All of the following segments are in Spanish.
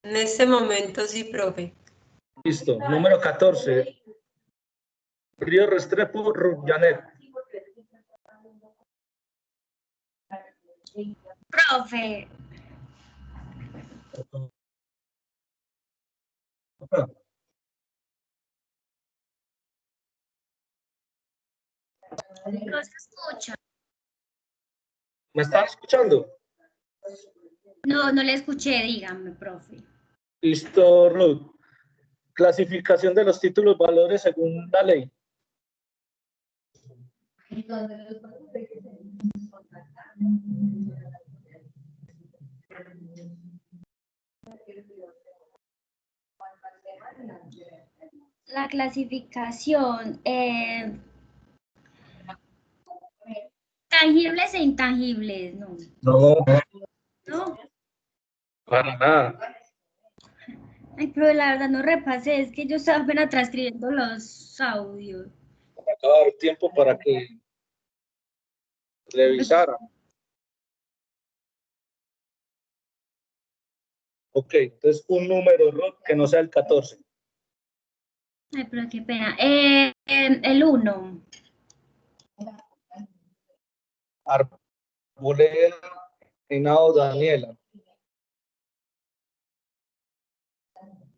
En este momento sí, profe. Listo. Número 14. Río Restrepo, Janet. Profe. No se escucha. ¿Me están escuchando? No, no le escuché, dígame, profe. Listo, Ruth. Clasificación de los títulos valores según la ley. La clasificación, tangibles e intangibles, no. No, No. para nada. Ay, pero la verdad no repasé, es que yo estaba apenas transcribiendo los audios. Acaba de dar tiempo para que revisara. Ok, entonces un número, Ruth, que no sea el 14. Ay, pero qué pena. El 1. Arboleda, Henao, Daniela.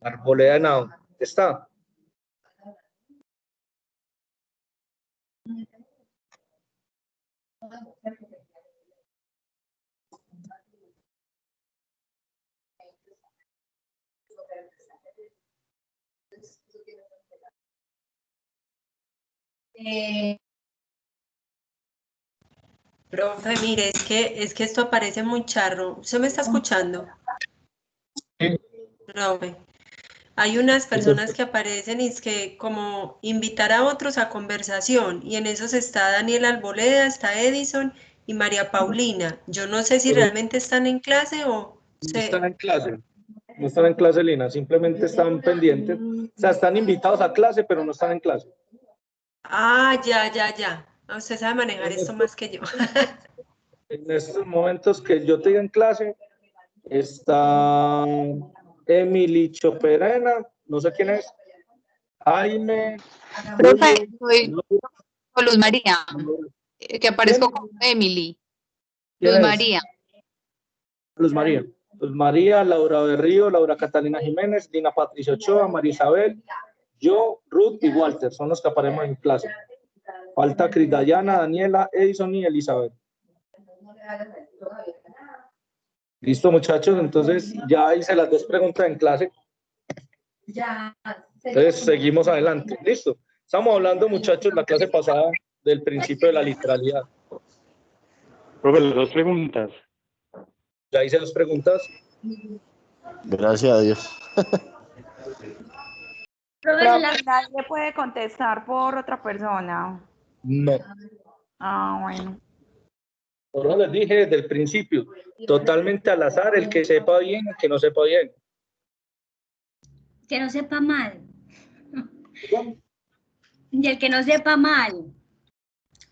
Arboleda, Henao. ¿Está? Profe, mire, es que esto aparece muy charro. ¿Usted me está escuchando? Sí. Profe, hay unas personas que aparecen y es que como invitar a otros a conversación y en esos está Daniel Arboleda, está Edison y María Paulina. Yo no sé si realmente están en clase o... No están en clase. No están en clase, Lina. Simplemente están pendientes. O sea, están invitados a clase, pero no están en clase. Ah, ya. Usted sabe manejar esto más que yo. En estos momentos que yo te diga en clase, está Emily Choperena, no sé quién es, Jaime, Profe, Julio, soy Luz María, que aparezco como Emily. Luz ¿quién es? María. Luz María. Luz María, Laura Berrío, Laura Catalina Jiménez, Dina Patricia Ochoa, María Isabel, yo, Ruth y Walter, son los que aparecen en clase. Falta Cris Dayana, Daniela, Edison y Elizabeth. Listo, muchachos, entonces ya hice las dos preguntas en clase. Entonces seguimos adelante. Listo. Estamos hablando, muchachos, la clase pasada del principio de la literalidad. Profe, las dos preguntas. Ya hice las preguntas. Gracias a Dios. Profe, Nadie puede contestar por otra persona. No. Ah, bueno. Por eso les dije desde el principio, totalmente al azar, el que sepa bien, el que no sepa bien. que no sepa mal. Y el que no sepa mal.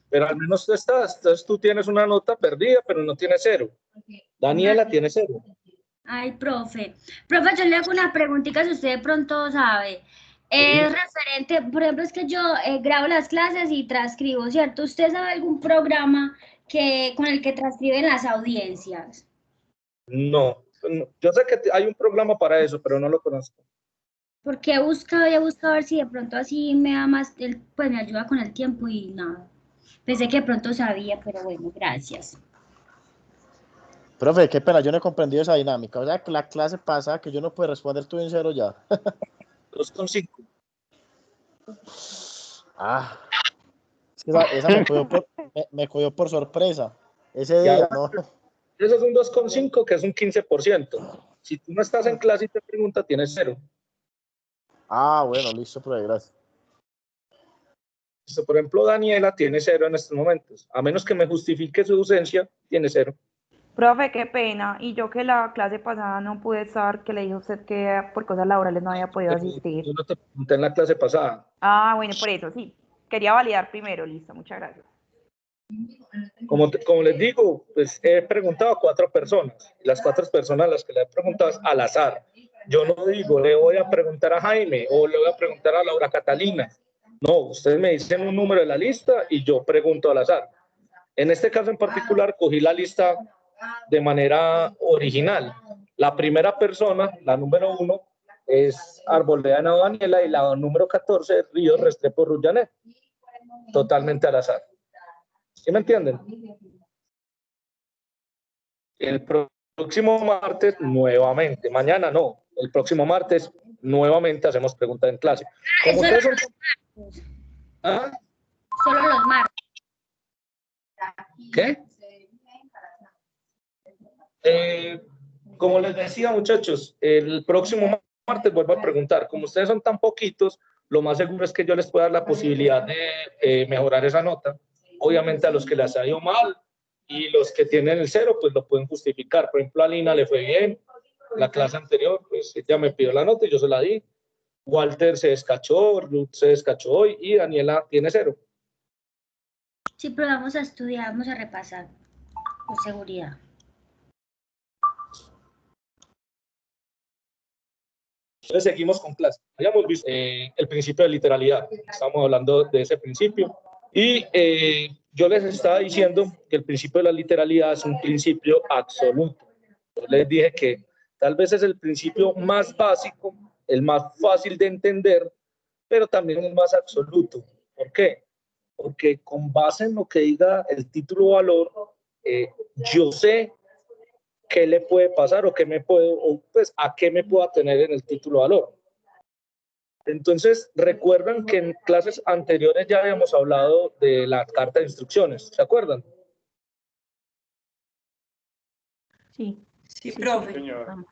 Pero al menos tú estás, entonces tú tienes una nota perdida, pero no tienes 0. Daniela tiene 0. Ay, profe. Profe, yo le hago una preguntita si usted de pronto sabe. Es referente, por ejemplo, es que yo grabo las clases y transcribo, ¿cierto? ¿Usted sabe algún programa con el que transcriben las audiencias? No, yo sé que hay un programa para eso, pero no lo conozco. Porque he buscado a ver si de pronto así me da más, pues me ayuda con el tiempo y nada. Pensé que de pronto sabía, pero bueno, gracias. Profe, qué pena, yo no he comprendido esa dinámica. O sea, que la clase pasada que yo no puedo responder, tú en 0 ya. 2,5. Ah, es que esa me cogió por sorpresa. Ese Ya, día, ¿no? eso es un 2,5, que es un 15%. Si tú no estás en clase y te pregunta, tienes 0. Ah, bueno, listo, profe, gracias. Por ejemplo, Daniela tiene 0 en estos momentos. A menos que me justifique su ausencia, tiene 0. Profe, qué pena. Y yo que la clase pasada no pude estar, que le dije a usted que por cosas laborales no había podido asistir. Yo no te pregunté en la clase pasada. Ah, bueno, por eso sí. Quería validar primero, listo, muchas gracias. Como les digo, pues he preguntado a 4 personas. Las 4 personas a las que le he preguntado es al azar. yo no digo, le voy a preguntar a Jaime o le voy a preguntar a Laura Catalina. No, ustedes me dicen un número de la lista y yo pregunto al azar. En este caso en particular, cogí la lista de manera original. La primera persona, la número 1, es Arboleda Ana Daniela y la número 14 es Ríos Restrepo Ruyanet. Totalmente al azar. ¿Sí me entienden? El próximo martes, nuevamente. Mañana no. El próximo martes, nuevamente hacemos preguntas en clase. Como ustedes son... ¿Ah? Solo los martes. ¿Qué? Como les decía, muchachos, el próximo martes vuelvo a preguntar. Como ustedes son tan poquitos, lo más seguro es que yo les pueda dar la posibilidad de mejorar esa nota. Obviamente a los que les ha ido mal y los que tienen el 0, pues lo pueden justificar. Por ejemplo, a Lina le fue bien. La clase anterior, pues ella me pidió la nota y yo se la di. Walter se descachó, Ruth se descachó hoy y Daniela tiene 0. Sí, pero vamos a estudiar, vamos a repasar con seguridad. Entonces seguimos con clase. Habíamos visto el principio de literalidad. Estamos hablando de ese principio. Y yo les estaba diciendo que el principio de la literalidad es un principio absoluto. Yo les dije que tal vez es el principio más básico, el más fácil de entender, pero también el más absoluto. ¿Por qué? Porque con base en lo que diga el título valor, yo sé qué le puede pasar o qué me puedo, o pues a qué me puedo atener en el título valor. Entonces, recuerdan que en clases anteriores ya habíamos hablado de la carta de instrucciones, ¿se acuerdan? Sí. Sí, profe. Señor.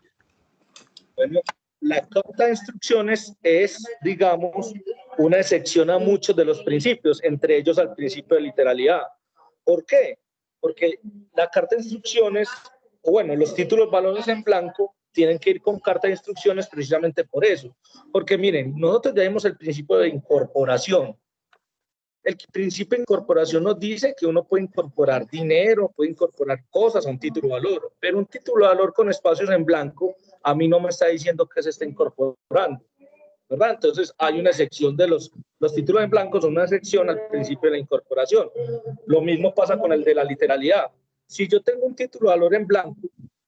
Bueno, la carta de instrucciones es, digamos, una excepción a muchos de los principios, entre ellos al principio de literalidad. ¿Por qué? Porque la carta de instrucciones, o bueno, los títulos valores en blanco tienen que ir con carta de instrucciones precisamente por eso. Porque miren, nosotros ya vimos el principio de incorporación. El principio de incorporación nos dice que uno puede incorporar dinero, puede incorporar cosas a un título valor, pero un título valor con espacios en blanco a mí no me está diciendo que se está incorporando, ¿verdad? Entonces hay una sección de los títulos en blanco, son una sección al principio de la incorporación. Lo mismo pasa con el de la literalidad. Si yo tengo un título valor en blanco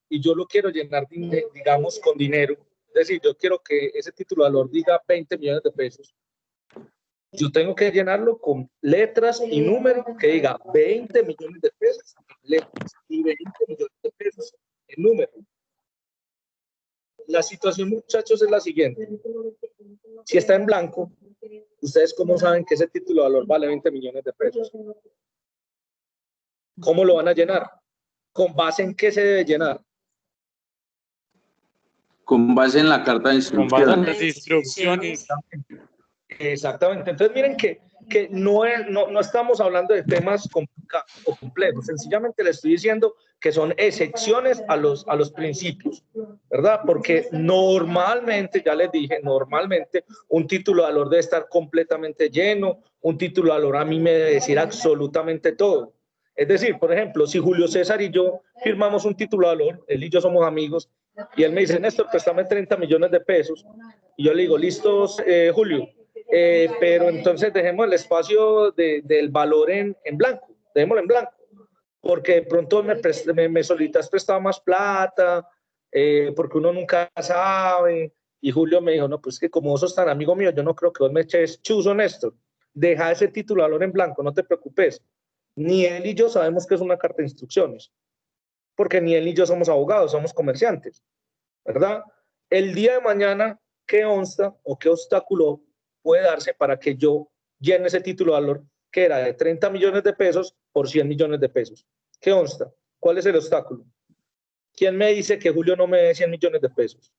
y yo lo quiero llenar, digamos, con dinero, es decir, yo quiero que ese título valor diga 20 millones de pesos, yo tengo que llenarlo con letras y números que diga 20 millones de pesos en letras y 20 millones de pesos en números. La situación, muchachos, es la siguiente. Si está en blanco, ¿ustedes cómo saben que ese título de valor vale 20 millones de pesos? ¿Cómo lo van a llenar? ¿Con base en qué se debe llenar? Con base en la carta de Con base en instrucciones. las instrucciones. Exactamente. Entonces, miren que no estamos hablando de temas complicados o complejos. Sencillamente le estoy diciendo que son excepciones a los principios, ¿verdad? Porque normalmente, ya les dije, normalmente un título de valor debe estar completamente lleno, un título de valor a mí me debe decir absolutamente todo. Es decir, por ejemplo, si Julio César y yo firmamos un título de valor, él y yo somos amigos, y él me dice, Néstor, préstame 30 millones de pesos, y yo le digo, listos, Julio, pero entonces dejemos el espacio del valor en blanco, dejémoslo en blanco, porque de pronto me solicitas prestado más plata, porque uno nunca sabe, y Julio me dijo, no, pues que como vos sos tan amigo mío, yo no creo que vos me eches chuzo, Néstor, deja ese título de valor en blanco, no te preocupes, ni él y yo sabemos que es una carta de instrucciones, porque ni él ni yo somos abogados, somos comerciantes, ¿verdad? El día de mañana, ¿qué consta o qué obstáculo puede darse para que yo llene ese título de valor que era de 30 millones de pesos por 100 millones de pesos? ¿Qué consta? ¿Cuál es el obstáculo? ¿Quién me dice que Julio no me dé 100 millones de pesos?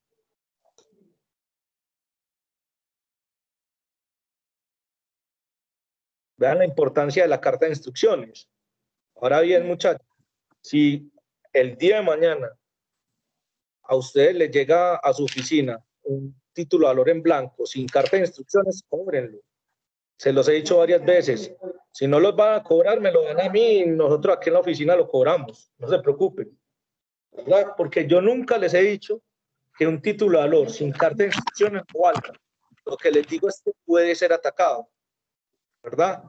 Vean la importancia de la carta de instrucciones. Ahora bien, muchachos, si el día de mañana a ustedes les llega a su oficina un título de valor en blanco sin carta de instrucciones, cóbrenlo. Se los he dicho varias veces. Si no los van a cobrar, me lo dan a mí y nosotros aquí en la oficina lo cobramos. No se preocupen, ¿verdad? Porque yo nunca les he dicho que un título de valor sin carta de inscripción no valga. Lo que les digo es que puede ser atacado, ¿verdad?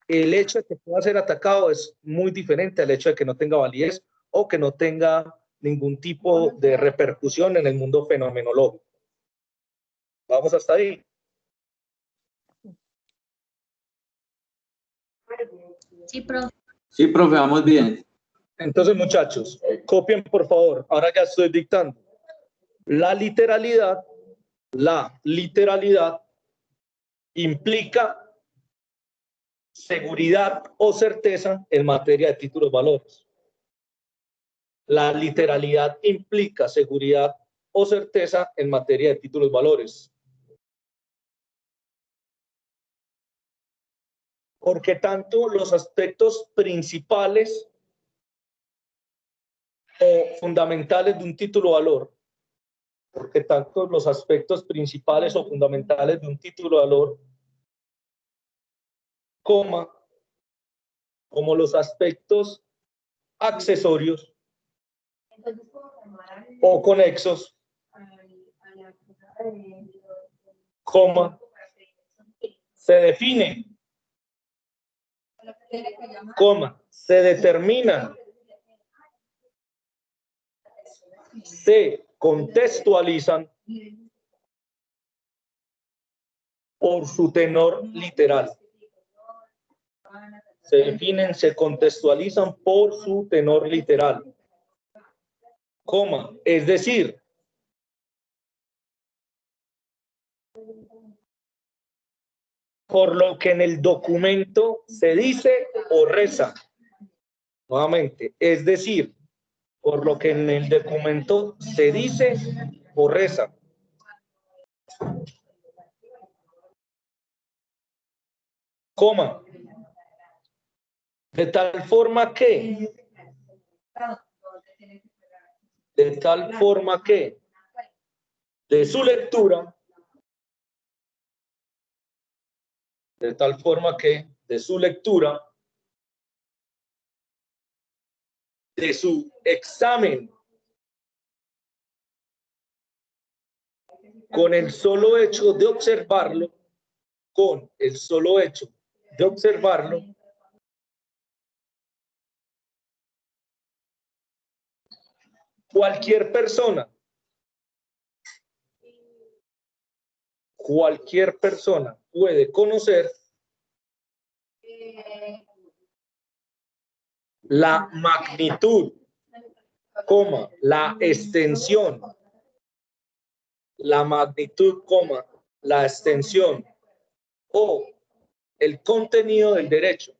El hecho de que pueda ser atacado es muy diferente al hecho de que no tenga validez o que no tenga ningún tipo de repercusión en el mundo fenomenológico. Vamos hasta ahí. Sí, profe. Sí, profe, vamos bien. Entonces, muchachos, copien por favor. Ahora ya estoy dictando. La literalidad implica seguridad o certeza en materia de títulos valores. La literalidad implica seguridad o certeza en materia de títulos valores. Porque tanto los aspectos principales o fundamentales de un título valor, porque tanto los aspectos principales o fundamentales de un título valor, como los aspectos accesorios o conexos, se define, se determina, se contextualizan por su tenor literal. Se definen, se contextualizan por su tenor literal. Es decir, por lo que en el documento se dice o reza. Nuevamente, es decir, por lo que en el documento se dice o reza. De tal forma que de su lectura, de su examen, con el solo hecho de observarlo, cualquier persona puede conocer la magnitud, la extensión, o el contenido del derecho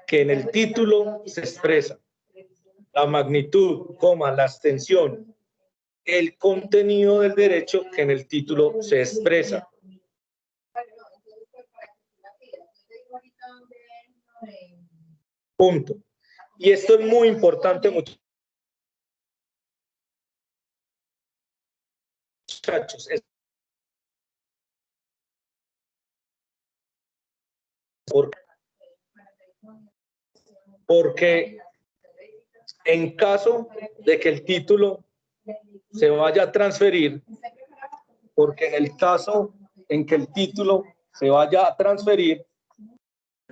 que en el título se expresa. La magnitud, la extensión, el contenido del derecho que en el título se expresa. Punto. Y esto es muy importante, muchachos. Porque en caso de que el título se vaya a transferir,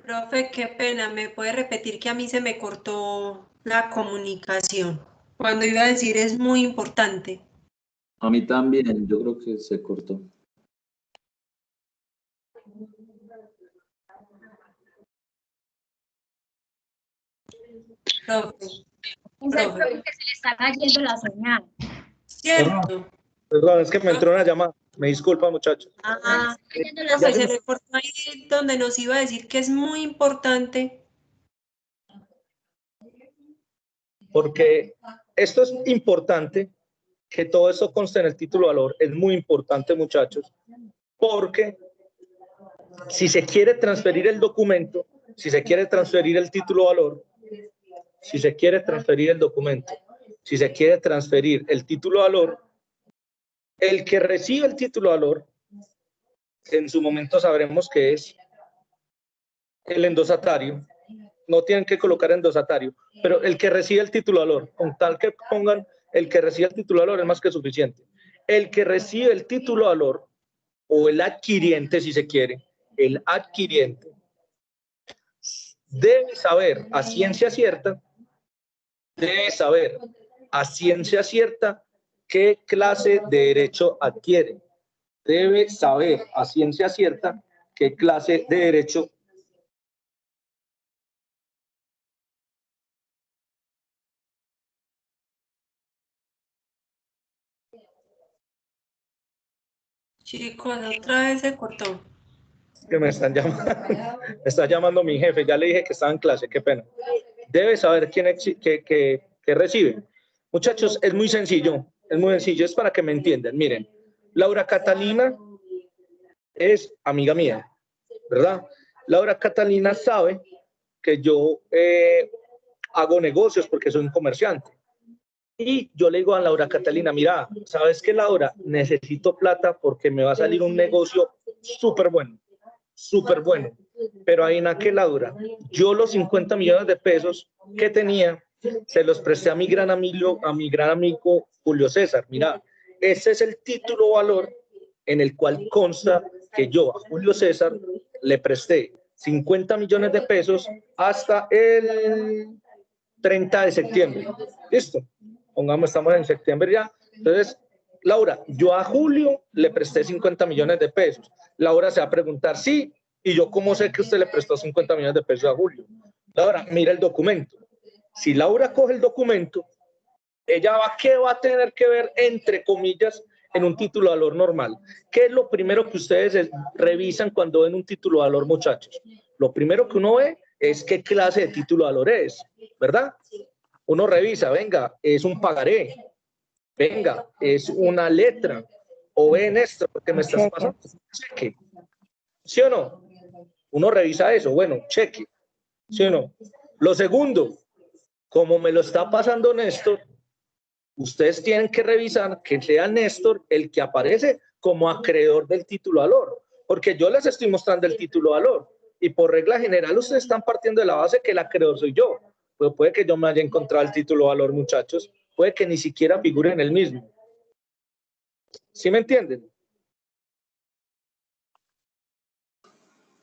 Profe, qué pena, ¿me puede repetir que a mí se me cortó la comunicación? Cuando iba a decir es muy importante. A mí también, yo creo que se cortó. Profe. Que se le está cayendo la señal. Cierto. Perdón, es que me entró una llamada. Me disculpa, muchachos. Profe, se le cortó ahí donde nos iba a decir que es muy importante. Porque esto es importante, que todo eso conste en el título de valor. Es muy importante, muchachos, porque si se quiere transferir el documento, si se quiere transferir el título de valor, si se quiere transferir el documento, si se quiere transferir el título de valor, el que recibe el título de valor, en su momento sabremos que es el endosatario, no tienen que colocar endosatario, pero el que recibe el título de valor, con tal que pongan el que recibe el título de valor es más que suficiente. El que recibe el título de valor, o el adquiriente si se quiere, el adquiriente, debe saber a ciencia cierta qué clase de derecho adquiere. Debe saber a ciencia cierta qué clase de derecho Chicos, otra vez se cortó. que me están llamando. Me está llamando mi jefe, ya le dije que estaba en clase, qué pena. Debe saber quién que recibe. Muchachos, es muy sencillo, es para que me entiendan. Miren, Laura Catalina es amiga mía, ¿verdad? Laura Catalina sabe que yo hago negocios porque soy un comerciante. Y yo le digo a Laura Catalina, mira, ¿sabes qué, Laura? Necesito plata porque me va a salir un negocio súper bueno, pero ahí en aquel, Laura, yo los 50 millones de pesos que tenía, se los presté a mi gran amigo Julio César. Mira, ese es el título valor en el cual consta que yo a Julio César le presté 50 millones de pesos hasta el 30 de septiembre. ¿Listo? Pongamos, estamos en septiembre ya. Entonces, Laura, yo a Julio le presté 50 millones de pesos. Laura se va a preguntar, sí, ¿y yo cómo sé que usted le prestó 50 millones de pesos a Julio? Laura, mira el documento. Si Laura coge el documento, ella ¿qué va a tener que ver, entre comillas, en un título de valor normal? ¿Qué es lo primero que ustedes revisan cuando ven un título de valor, muchachos? Lo primero que uno ve es qué clase de título de valor es, ¿verdad? Uno revisa, venga, es un pagaré, venga, es una letra, o ven esto, porque me estás pasando cheque, ¿sí o no? Uno revisa eso, bueno, cheque, ¿sí o no? Lo segundo, como me lo está pasando Néstor, ustedes tienen que revisar que sea Néstor el que aparece como acreedor del título de valor, porque yo les estoy mostrando el título de valor, y por regla general ustedes están partiendo de la base que el acreedor soy yo. Pues puede que yo me haya encontrado el título de valor, muchachos, puede que ni siquiera figure en el mismo. ¿Sí me entienden?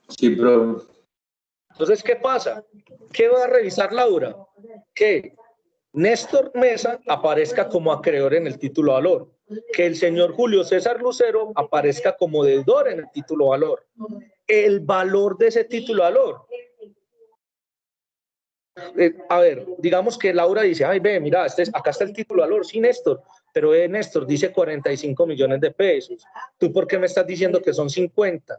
Sí, profe. Entonces, ¿qué pasa? ¿Qué va a revisar Laura? Que Néstor Mesa aparezca como acreedor en el título de valor, que el señor Julio César Lucero aparezca como deudor en el título de valor. El valor de ese título de valor. A ver, digamos que Laura dice, ay, ve, mira, acá está el título de valor, sí, Néstor, pero Néstor dice 45 millones de pesos. ¿Tú por qué me estás diciendo que son 50?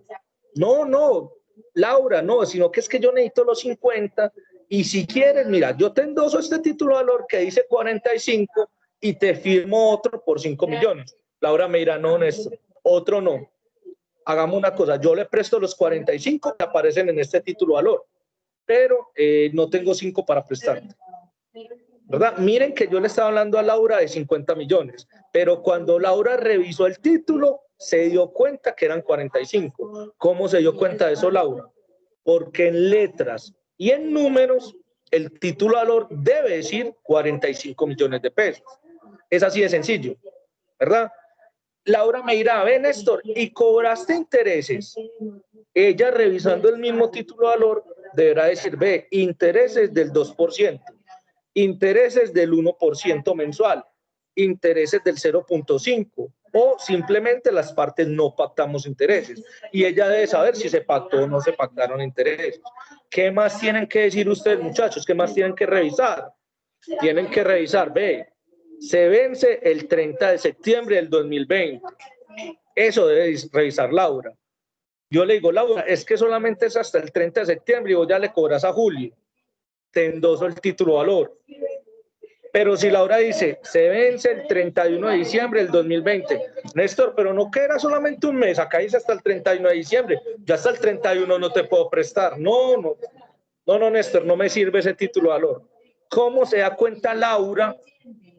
No, Laura, no, sino que es que yo necesito los 50 y si quieres, mira, yo te endoso este título de valor que dice 45 y te firmo otro por 5 millones. Laura me dirá, no, Néstor, otro no. Hagamos una cosa, yo le presto los 45 que aparecen en este título de valor, pero no tengo 5 para prestarte, ¿verdad? Miren que yo le estaba hablando a Laura de 50 millones, pero cuando Laura revisó el título, se dio cuenta que eran 45. ¿Cómo se dio cuenta de eso, Laura? Porque en letras y en números, el título de valor debe decir 45 millones de pesos. Es así de sencillo, ¿verdad? Laura me dirá, ve, Néstor, ¿y cobraste intereses? Ella, revisando el mismo título de valor, deberá decir, ve, intereses del 2%, intereses del 1% mensual, intereses del 0.5%, o simplemente las partes no pactamos intereses. Y ella debe saber si se pactó o no se pactaron intereses. ¿Qué más tienen que decir ustedes, muchachos? ¿Qué más tienen que revisar? Tienen que revisar, ve, se vence el 30 de septiembre del 2020. Eso debe revisar Laura. Yo le digo, Laura, es que solamente es hasta el 30 de septiembre y vos ya le cobras a Julio. Te endoso el título de valor. Pero si Laura dice, se vence el 31 de diciembre del 2020, Néstor, pero no queda solamente un mes, acá dice hasta el 31 de diciembre, ya hasta el 31 no te puedo prestar. No, Néstor, no me sirve ese título de valor. ¿Cómo se da cuenta Laura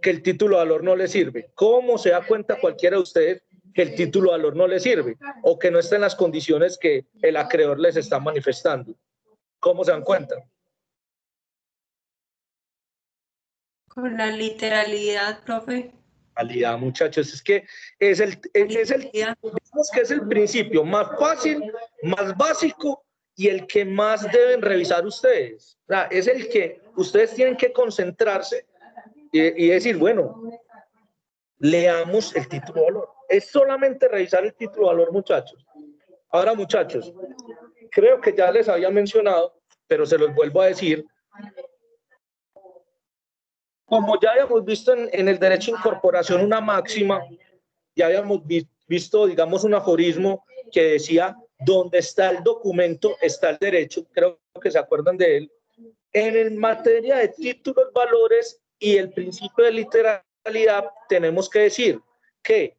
que el título de valor no le sirve? ¿Cómo se da cuenta cualquiera de ustedes que el título de valor no le sirve o que no está en las condiciones que el acreedor les está manifestando? ¿Cómo se dan cuenta? Con la literalidad, profe. Calidad, muchachos, es que digamos que es el principio más fácil, más básico y el que más deben revisar ustedes. O sea, es el que ustedes tienen que concentrarse y decir, bueno, leamos el título de valor. Es solamente revisar el título de valor, muchachos. Ahora, muchachos, creo que ya les había mencionado, pero se los vuelvo a decir. Como ya habíamos visto en el derecho de incorporación una máxima, ya habíamos visto, digamos, un aforismo que decía, donde está el documento, está el derecho. Creo que se acuerdan de él. En materia de títulos, valores y el principio de literalidad, tenemos que decir que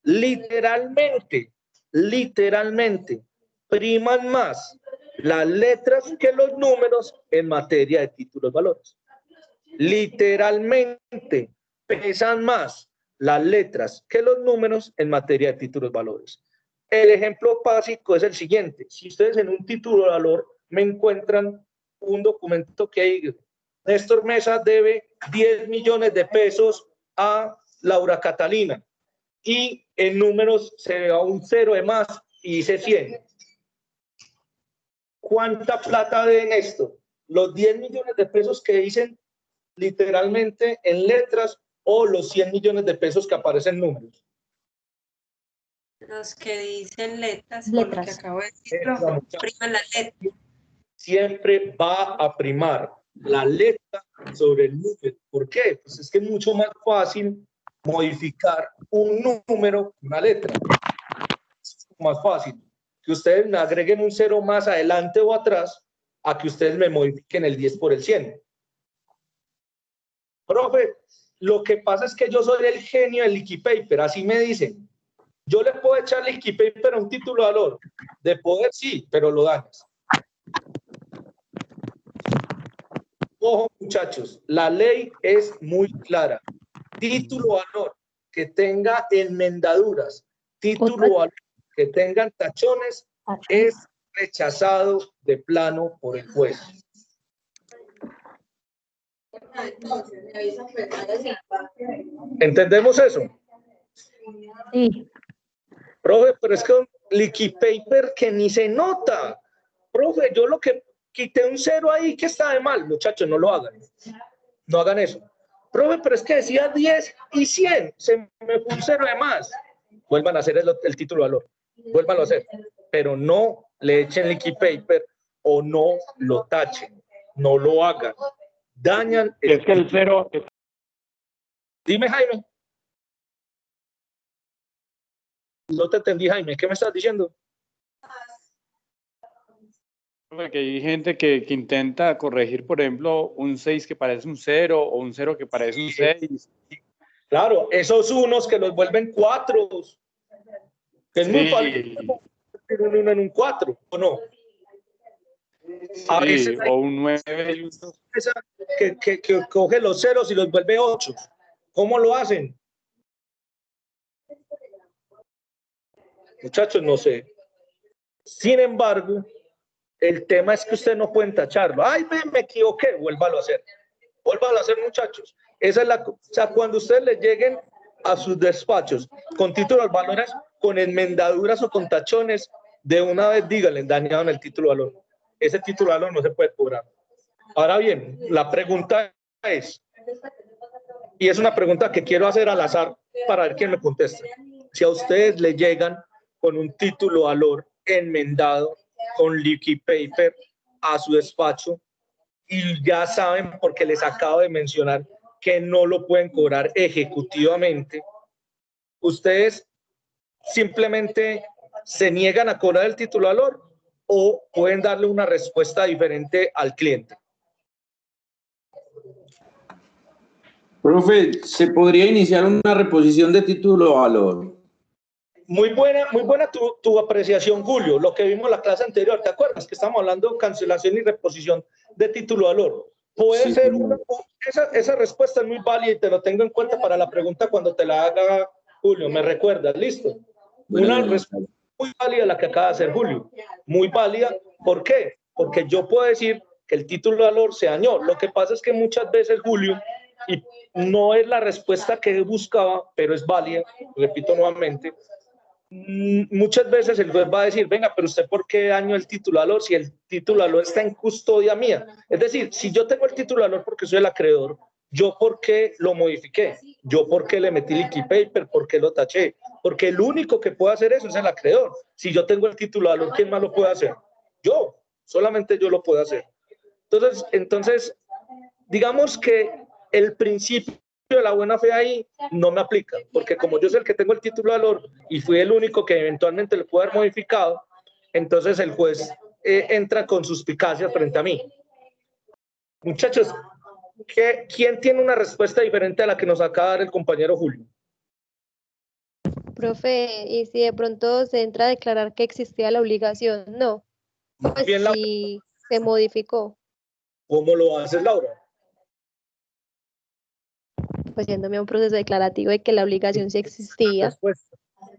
literalmente, priman más las letras que los números en materia de títulos, valores. Literalmente pesan más las letras que los números en materia de títulos, valores. El ejemplo básico es el siguiente. Si ustedes en un título de valor me encuentran un documento que diga, Néstor Mesa debe 10 millones de pesos a Laura Catalina, y en números se ve un 0 de más y dice 100. ¿Cuánta plata deben esto? ¿Los 10 millones de pesos que dicen literalmente en letras o los 100 millones de pesos que aparecen en números? Los que dicen letras, por lo que acabo de decir, profe, priman la letra. Siempre va a primar la letra sobre el número. ¿Por qué? Pues es que es mucho más fácil modificar un número que una letra. Es más fácil que ustedes me agreguen un 0 más adelante o atrás a que ustedes me modifiquen el 10 por el 100. Profe, lo que pasa es que yo soy el genio del liquid paper, así me dicen. Yo le puedo echar liquid paper a un título de valor. De poder sí, pero lo dañas. Ojo, muchachos, la ley es muy clara. Título valor que tenga enmendaduras, título valor que tengan tachones, es rechazado de plano por el juez. ¿Entendemos eso? Sí. Profe, pero es que un liquid paper que ni se nota. Profe, yo lo que quité un 0 ahí, que está de mal, muchachos, no lo hagan. No hagan eso. Profe, pero es que decía 10 y 100, se me fue un 0 de más. Vuelvan a hacer el título de valor. Vuélvanlo a hacer. Pero no le echen liquid paper o no lo tachen. No lo hagan. Dañan el Es que el 0... Dime, Jaime. No te entendí, Jaime. ¿Qué me estás diciendo? Porque hay gente que intenta corregir, por ejemplo, un 6 que parece un 0 o un 0 que parece un 6. Claro, esos unos que los vuelven 4. Es muy fácil un 1 en un 4, ¿o no? A veces o un 9 y un 2. Que coge los ceros y los vuelve 8. ¿Cómo lo hacen? Muchachos, no sé. Sin embargo, el tema es que ustedes no pueden tacharlo. Ay, me equivoqué, vuélvalo a hacer. Vuélvalo a hacer, muchachos. Esa es o sea, cuando ustedes les lleguen a sus despachos con títulos valores, con enmendaduras o con tachones, de una vez díganle, dañaron el título valor. Ese título valor no se puede cobrar. Ahora bien, la pregunta es, y es una pregunta que quiero hacer al azar para ver quién me contesta. Si a ustedes les llegan con un título valor enmendado, con liquid paper a su despacho, y ya saben, porque les acabo de mencionar, que no lo pueden cobrar ejecutivamente, ustedes simplemente se niegan a cobrar el título valor o pueden darle una respuesta diferente al cliente. Profe, ¿se podría iniciar una reposición de título valor? Muy buena tu apreciación, Julio. Lo que vimos en la clase anterior, ¿te acuerdas? Que estamos hablando de cancelación y reposición de título valor. Puede ser esa respuesta es muy válida y te lo tengo en cuenta para la pregunta cuando te la haga Julio. ¿Me recuerdas? ¿Listo? Una respuesta muy válida la que acaba de hacer Julio. Muy válida. ¿Por qué? Porque yo puedo decir que el título de valor se dañó. Lo que pasa es que muchas veces, Julio, y no es la respuesta que buscaba, pero es válida, repito nuevamente. Muchas veces el juez va a decir, venga, pero usted ¿por qué dañó el titulador si el titulador está en custodia mía? Es decir, si yo tengo el titulador porque soy el acreedor, ¿yo por qué lo modifiqué? ¿Yo por qué le metí liquid paper? ¿Por qué lo taché? Porque el único que puede hacer eso es el acreedor. Si yo tengo el titulador, ¿quién más lo puede hacer? Yo, solamente yo lo puedo hacer. Entonces digamos que el principio de la buena fe ahí no me aplica, porque como yo soy el que tengo el título de valor y fui el único que eventualmente lo puede haber modificado, entonces el juez entra con suspicacia frente a mí. Muchachos, ¿quién tiene una respuesta diferente a la que nos acaba de dar el compañero Julio? Profe, ¿y si de pronto se entra a declarar que existía la obligación? No, pues Bien, si se modificó, ¿Cómo lo haces, Laura? pues yéndome a un proceso declarativo de que la obligación sí existía.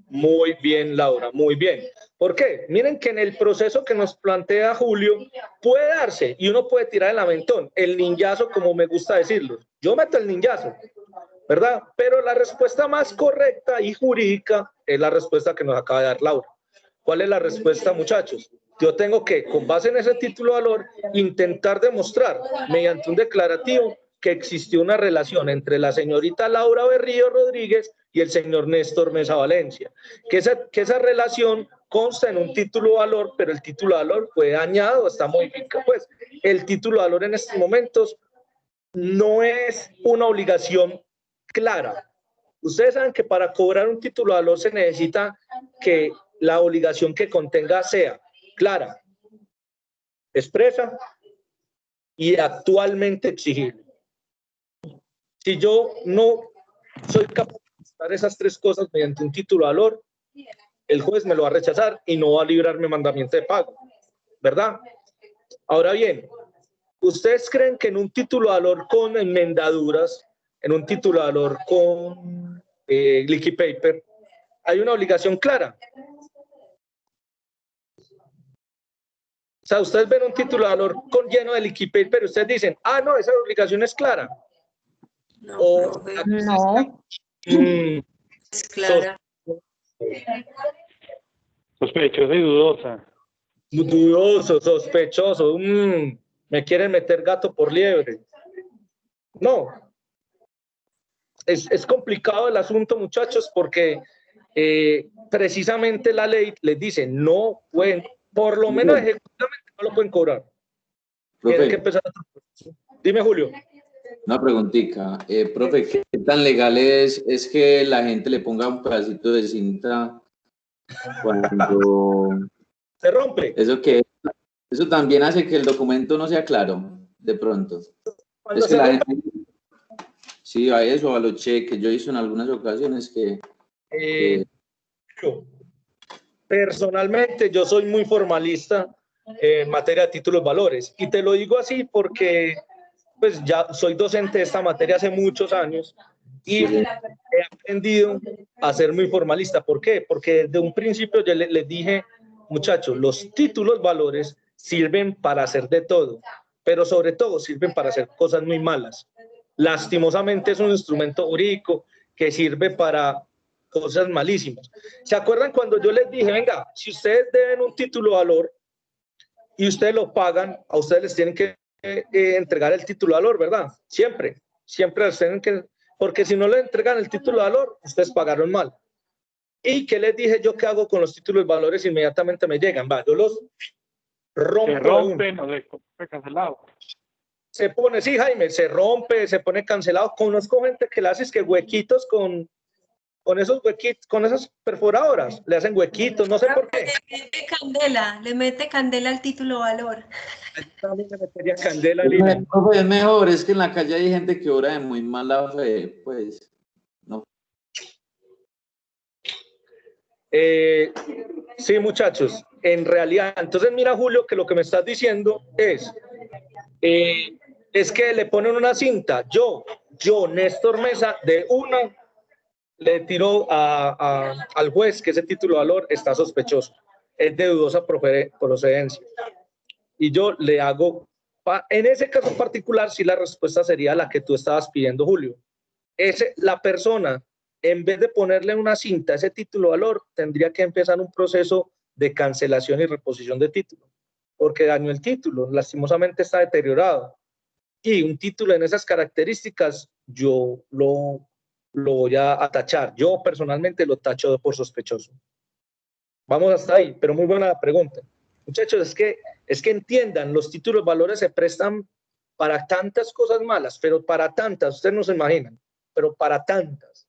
Muy bien, Laura, muy bien. ¿Por qué? Miren que en el proceso que nos plantea Julio puede darse y uno puede tirar el aventón, el ninjazo, como me gusta decirlo. Yo meto el ninjazo, ¿verdad? Pero la respuesta más correcta y jurídica es la respuesta que nos acaba de dar Laura. ¿Cuál es la respuesta, muchachos? Yo tengo que, con base en ese título de valor, intentar demostrar mediante un declarativo que existió una relación entre la señorita Laura Berrío Rodríguez y el señor Néstor Mesa Valencia. Que esa relación consta en un título de valor, pero el título de valor fue dañado, está modificado. Pues el título de valor en estos momentos no es una obligación clara. Ustedes saben que para cobrar un título de valor se necesita que la obligación que contenga sea clara, expresa y actualmente exigible. Si yo no soy capaz de estar esas tres cosas mediante un título de valor, el juez me lo va a rechazar y no va a librarme mandamiento de pago, ¿verdad? Ahora bien, ¿ustedes creen que en un título de valor con enmendaduras, en un título de valor con liquid paper, hay una obligación clara? O sea, ustedes ven un título de valor lleno de liquid paper, pero ustedes dicen, ah, no, esa obligación es clara. No, No. es clara. Sospechosa y dudosa. Dudoso, sospechoso. Me quieren meter gato por liebre. No. Es complicado el asunto, muchachos, porque precisamente la ley les dice, no pueden, por lo menos ejecutivamente no lo pueden cobrar. Tienen que empezar a... Dime, Julio. Una preguntita, profe, ¿qué tan legal es que la gente le ponga un pedacito de cinta cuando se rompe? Eso también hace que el documento no sea claro, de pronto. Es que la gente, sí, a eso, a los cheques, yo hice en algunas ocasiones que personalmente yo soy muy formalista en materia de títulos valores, y te lo digo así porque pues ya soy docente de esta materia hace muchos años y he aprendido a ser muy formalista. ¿Por qué? Porque desde un principio yo les dije, muchachos, los títulos valores sirven para hacer de todo, pero sobre todo sirven para hacer cosas muy malas. Lastimosamente es un instrumento jurídico que sirve para cosas malísimas. ¿Se acuerdan cuando yo les dije, venga, si ustedes deben un título valor y ustedes lo pagan, a ustedes les tienen que entregar el título de valor, ¿verdad? Siempre les tienen que, porque si no le entregan el título de valor, ustedes pagaron mal. ¿Y qué les dije yo que hago con los títulos de valores? Inmediatamente me llegan, va, yo los rompo. Se rompen o se cancelado. Se pone, sí, Jaime, se rompe, se pone cancelado. Conozco gente que le hace que huequitos con esos huequitos, con esas perforadoras, le hacen huequitos, no sé por qué. Le mete candela al título valor. También le metería candela. Es mejor, es que en la calle hay gente que obra de muy mala fe, pues, no. Sí, muchachos, en realidad, entonces mira, Julio, que lo que me estás diciendo es que le ponen una cinta, yo, Néstor Mesa, de una, le tiro al juez que ese título de valor está sospechoso, es de dudosa procedencia, y yo le hago En ese caso particular, sí, la respuesta sería la que tú estabas pidiendo, Julio. La persona, en vez de ponerle una cinta a ese título de valor, tendría que empezar un proceso de cancelación y reposición de título, porque dañó el título, lastimosamente está deteriorado. Y un título en esas características, yo lo voy a tachar. Yo personalmente lo tacho por sospechoso. Vamos hasta ahí, pero muy buena la pregunta. Muchachos, es que entiendan, los títulos valores se prestan para tantas cosas malas, pero para tantas, ustedes no se imaginan, pero para tantas.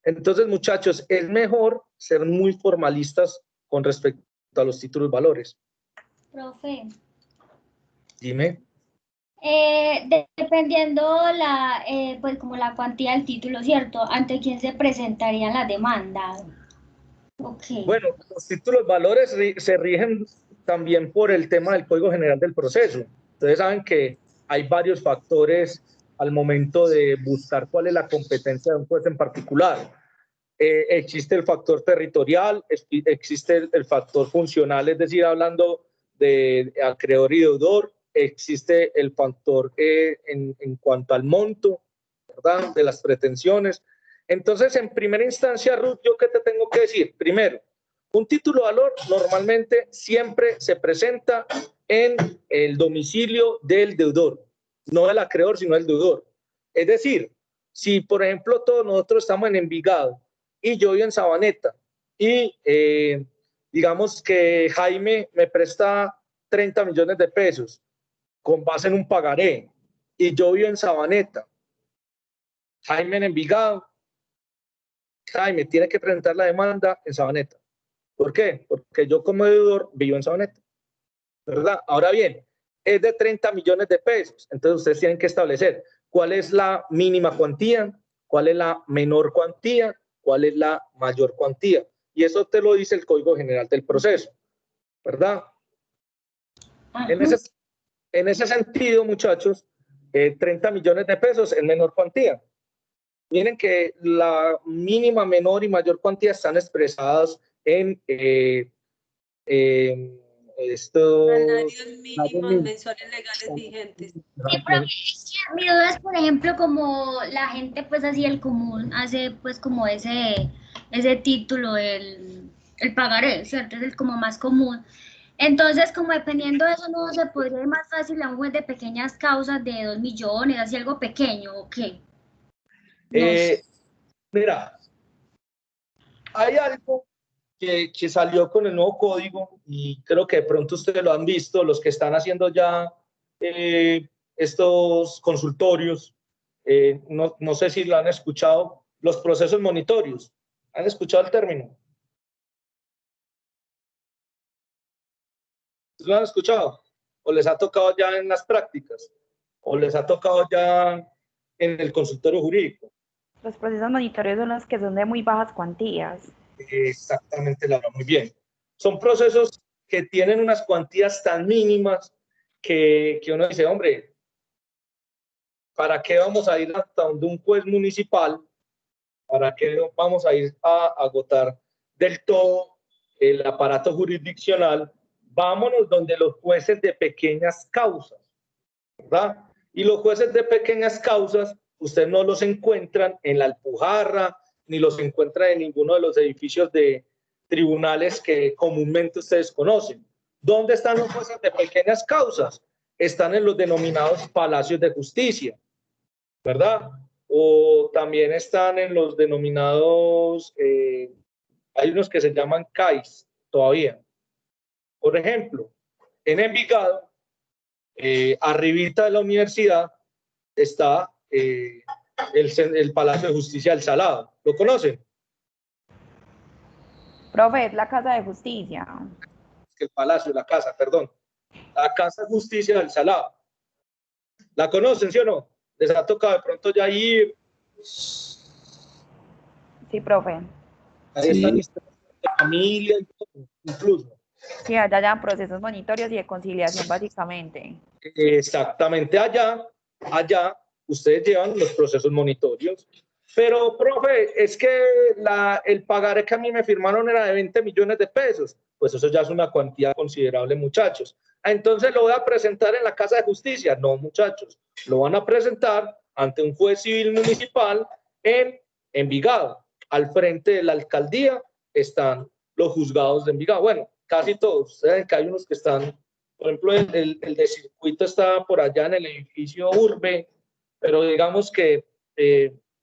Entonces, muchachos, es mejor ser muy formalistas con respecto a los títulos valores. Profe. Dime. Dependiendo pues como la cuantía del título, ¿cierto? ¿Ante quién se presentaría la demanda? Okay. Bueno, los títulos valores se rigen también por el tema del Código General del Proceso. Ustedes saben que hay varios factores al momento de buscar cuál es la competencia de un juez en particular. Existe el factor territorial, existe el factor funcional, es decir, hablando de acreedor y deudor, existe el factor en cuanto al monto, ¿verdad?, de las pretensiones. Entonces, en primera instancia, Ruth, ¿yo qué te tengo que decir? Primero, un título de valor normalmente siempre se presenta en el domicilio del deudor, no del acreedor, sino del deudor. Es decir, si, por ejemplo, todos nosotros estamos en Envigado y yo vivo en Sabaneta y digamos que Jaime me presta 30 millones de pesos con base en un pagaré y yo vivo en Sabaneta, Jaime en Envigado, Jaime tiene que presentar la demanda en Sabaneta. ¿Por qué? Porque yo como deudor vivo en Sabaneta, ¿verdad? Ahora bien, es de 30 millones de pesos, entonces ustedes tienen que establecer cuál es la mínima cuantía, cuál es la menor cuantía, cuál es la mayor cuantía. Y eso te lo dice el Código General del Proceso, ¿verdad? En ese sentido, muchachos, 30 millones de pesos es menor cuantía. Miren que la mínima, menor y mayor cuantía están expresadas en estos salarios mínimos mensuales legales vigentes. Sí, pero mi duda es, por ejemplo, como la gente, pues así el común, hace pues como ese título, el pagaré, ¿cierto? Es el como más común. Entonces, como dependiendo de eso, no se podría ir más fácil a un juez de pequeñas causas de 2 millones, así algo pequeño, ¿o qué? No sé. Mira, hay algo que salió con el nuevo código y creo que de pronto ustedes lo han visto, los que están haciendo ya estos consultorios, no sé si lo han escuchado, los procesos monitorios. ¿Han escuchado el término? ¿Lo han escuchado? ¿O les ha tocado ya en las prácticas? ¿O les ha tocado ya en el consultorio jurídico? Los procesos monitorios son los que son de muy bajas cuantías. Exactamente, Laura, muy bien. Son procesos que tienen unas cuantías tan mínimas que uno dice, hombre, ¿para qué vamos a ir hasta donde un juez municipal? ¿Para qué vamos a ir a agotar del todo el aparato jurisdiccional? Vámonos donde los jueces de pequeñas causas, ¿verdad? Y los jueces de pequeñas causas, ustedes no los encuentran en la Alpujarra, ni los encuentran en ninguno de los edificios de tribunales que comúnmente ustedes conocen. ¿Dónde están los jueces de pequeñas causas? Están en los denominados palacios de justicia, ¿verdad? O también están en los denominados, hay unos que se llaman CAIS todavía. Por ejemplo, en Envigado, arribita de la universidad, está el Palacio de Justicia del Salado. ¿Lo conocen? Profe, es la Casa de Justicia. El Palacio, la Casa, perdón. La Casa de Justicia del Salado. ¿La conocen, sí o no? ¿Les ha tocado de pronto ya ir? Sí, profe. Ahí están historias de familia y todo, incluso. Sí, allá ya procesos monitorios y de conciliación, básicamente. Exactamente, allá ustedes llevan los procesos monitorios. Pero, profe, es que el pagaré que a mí me firmaron era de 20 millones de pesos. Pues eso ya es una cuantía considerable, muchachos. Entonces lo voy a presentar en la Casa de Justicia. No, muchachos, lo van a presentar ante un juez civil municipal en Envigado. Al frente de la alcaldía están los juzgados de Envigado. Bueno, casi todos. Ustedes que hay unos que están, por ejemplo, el de circuito está por allá en el edificio Urbe, pero digamos que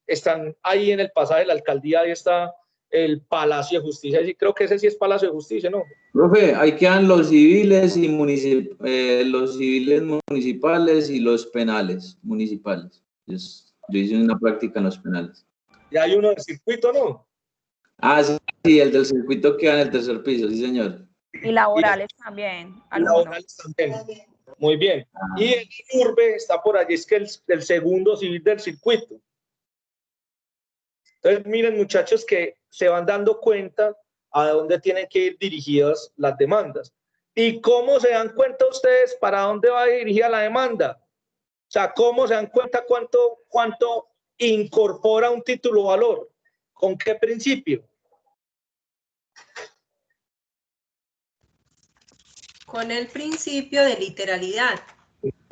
están ahí en el pasaje de la alcaldía, ahí está el Palacio de Justicia, y creo que ese sí es Palacio de Justicia, ¿no? Profe, ahí quedan los civiles y los civiles municipales y los penales municipales. Yo hice una práctica en los penales. Y hay uno del circuito, ¿no? Ah, sí, el del circuito queda en el tercer piso, sí, señor. Y laborales también. Laborales también. Muy bien. Y el Urbe está por allí, es que el segundo civil del circuito. Entonces, miren, muchachos, que se van dando cuenta a dónde tienen que ir dirigidas las demandas. ¿Y cómo se dan cuenta ustedes para dónde va dirigida la demanda? O sea, ¿cómo se dan cuenta cuánto incorpora un título valor? ¿Con qué principio? Con el principio de literalidad.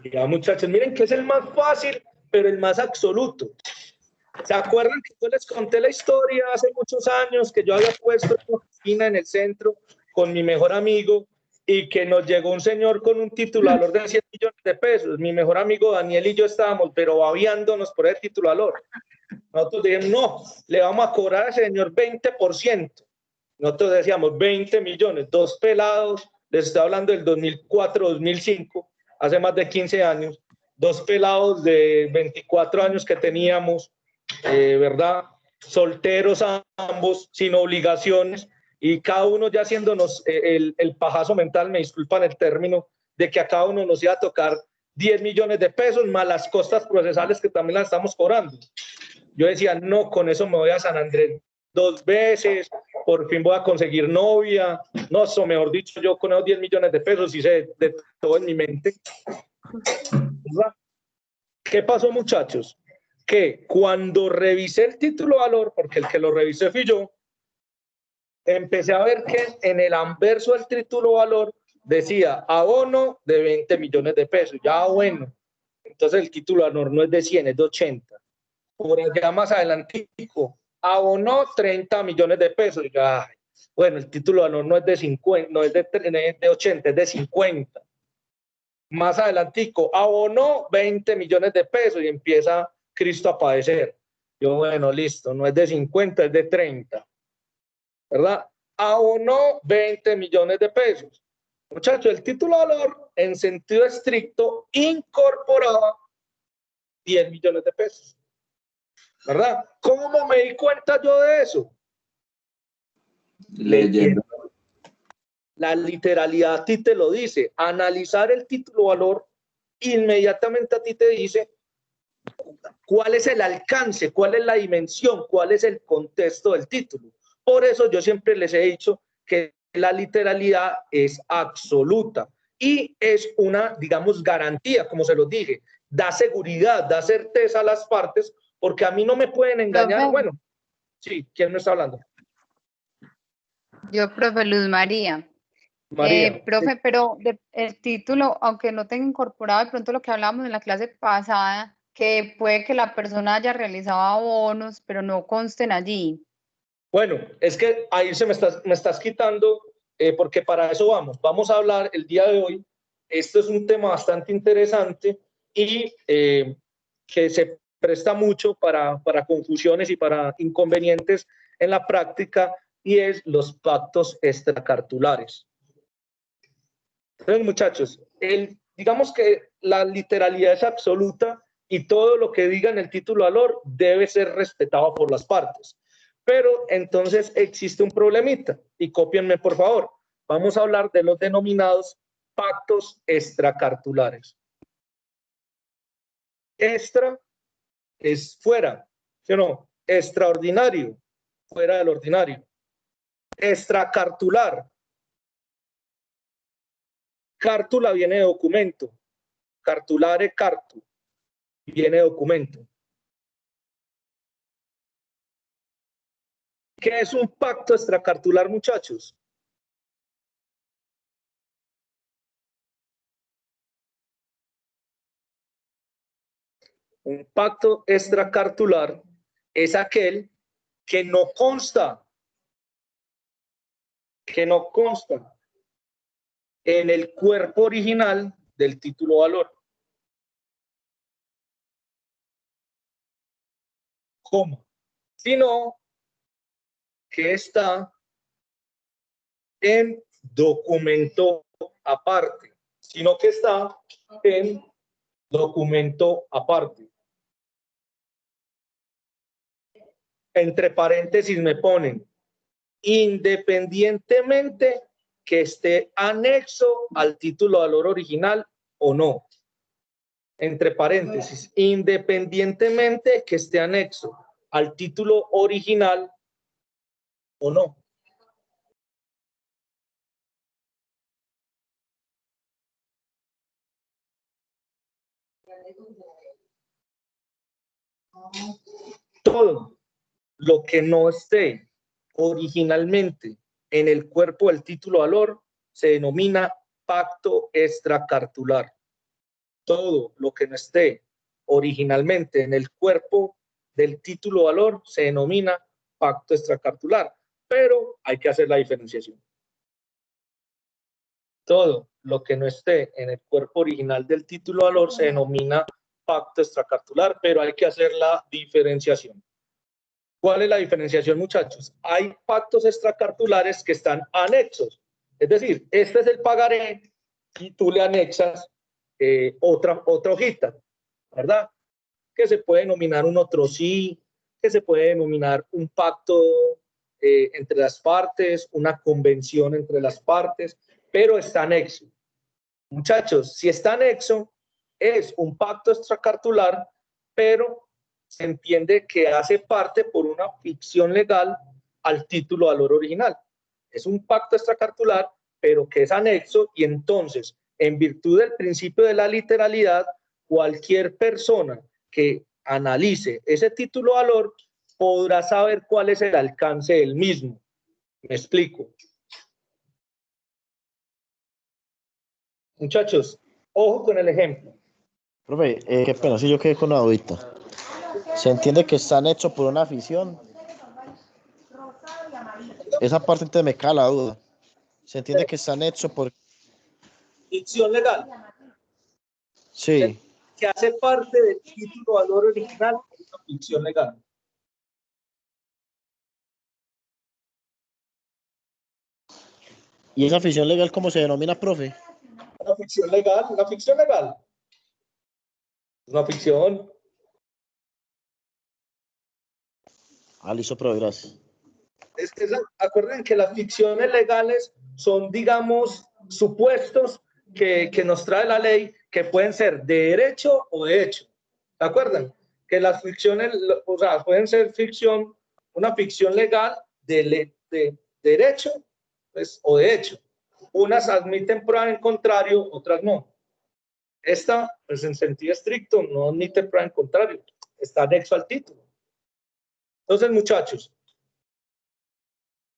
Ya, muchachos, miren que es el más fácil, pero el más absoluto. ¿Se acuerdan que yo les conté la historia hace muchos años que yo había puesto una oficina en el centro con mi mejor amigo y que nos llegó un señor con un título valor de 100 millones de pesos? Mi mejor amigo Daniel y yo estábamos, pero babiándonos por el título valor. Nosotros dijimos, no, le vamos a cobrar a ese señor 20%. Nosotros decíamos 20 millones, dos pelados, les estoy hablando del 2004-2005, hace más de 15 años, dos pelados de 24 años que teníamos, ¿verdad? Solteros ambos, sin obligaciones, y cada uno ya haciéndonos el pajazo mental, me disculpan el término, de que a cada uno nos iba a tocar 10 millones de pesos, más las costas procesales que también las estamos cobrando. Yo decía, no, con eso me voy a San Andrés 2 veces, por fin voy a conseguir novia, no, eso mejor dicho, yo con esos 10 millones de pesos hice de todo en mi mente. ¿Verdad? ¿Qué pasó, muchachos? Que cuando revisé el título valor, porque el que lo revisé fui yo, empecé a ver que en el anverso del título valor decía abono de 20 millones de pesos. Ya, bueno, entonces el título valor no es de 100, es de 80. Por allá más adelantico, abonó 30 millones de pesos. Y ya, bueno, el título valor no es de 50, no es de 80, es de 50. Más adelantico, abonó 20 millones de pesos y empieza Cristo a padecer. Yo, bueno, listo, no es de 50, es de 30. ¿Verdad? Abonó 20 millones de pesos. Muchachos, el título valor, en sentido estricto, incorporaba 10 millones de pesos. ¿Verdad? ¿Cómo me di cuenta yo de eso? Leyendo. La literalidad a ti te lo dice. Analizar el título valor inmediatamente a ti te dice cuál es el alcance, cuál es la dimensión, cuál es el contexto del título. Por eso yo siempre les he dicho que la literalidad es absoluta y es una, digamos, garantía, como se los dije, da seguridad, da certeza a las partes, porque a mí no me pueden engañar. Profe. Bueno, sí, ¿quién me está hablando? Yo, profe Luz María. María. Profe, Sí. pero el título, aunque no tenga incorporado de pronto lo que hablábamos en la clase pasada, que puede que la persona haya realizado abonos, pero no consten allí. Bueno, es que ahí me estás quitando, porque para eso vamos. Vamos a hablar el día de hoy. Esto es un tema bastante interesante y que se presta mucho para confusiones y para inconvenientes en la práctica, y es los pactos extracartulares. Entonces, muchachos, digamos que la literalidad es absoluta y todo lo que diga en el título valor debe ser respetado por las partes. Pero entonces existe un problemita, y cópienme por favor. Vamos a hablar de los denominados pactos extracartulares. Extra es fuera, ¿sí o no? Extraordinario, fuera del ordinario. Extracartular. Cártula viene de documento. Cartulare, cartu. Viene de documento. ¿Qué es un pacto extracartular, muchachos? Un pacto extracartular es aquel que no consta en el cuerpo original del título valor. ¿Cómo? Sino que está en documento aparte. Sino que está en documento aparte. Entre paréntesis me ponen, independientemente que esté anexo al título valor original o no. Entre paréntesis, independientemente que esté anexo al título original o no. Todo lo que no esté originalmente en el cuerpo del título valor se denomina pacto extracartular. Todo lo que no esté originalmente en el cuerpo del título valor se denomina pacto extracartular, pero hay que hacer la diferenciación. Todo lo que no esté en el cuerpo original del título valor se denomina pacto extracartular, pero hay que hacer la diferenciación. ¿Cuál es la diferenciación, muchachos? Hay pactos extracartulares que están anexos. Es decir, este es el pagaré y tú le anexas otra hojita, ¿verdad? Que se puede denominar un otro sí, que se puede denominar un pacto entre las partes, una convención entre las partes, pero está anexo. Muchachos, si está anexo, es un pacto extracartular, pero se entiende que hace parte por una ficción legal al título valor original. Es un pacto extracartular, pero que es anexo, y entonces, en virtud del principio de la literalidad, cualquier persona que analice ese título valor podrá saber cuál es el alcance del mismo. Me explico. Muchachos, ojo con el ejemplo. Profe, qué pena, si yo quedé con una dudita. ¿Se entiende que están hechos por una afición? Esa parte entonces me cae la duda. ¿Se entiende que están hechos por... Ficción legal. Sí. Que hace parte del título valor original de una ficción legal. ¿Y esa afición legal cómo se denomina, profe? Una ficción legal, una ficción legal. Una ficción. Ah, listo, profe, gracias. Acuerden que las ficciones legales son, digamos, supuestos que nos trae la ley, que pueden ser de derecho o de hecho. ¿Se acuerdan? Que las ficciones, o sea, pueden ser ficción, una ficción legal de derecho, pues, o de hecho. Unas admiten prueba en contrario, otras no. Esta, pues en sentido estricto, no admite prueba en contrario. Está anexo al título. Entonces, muchachos,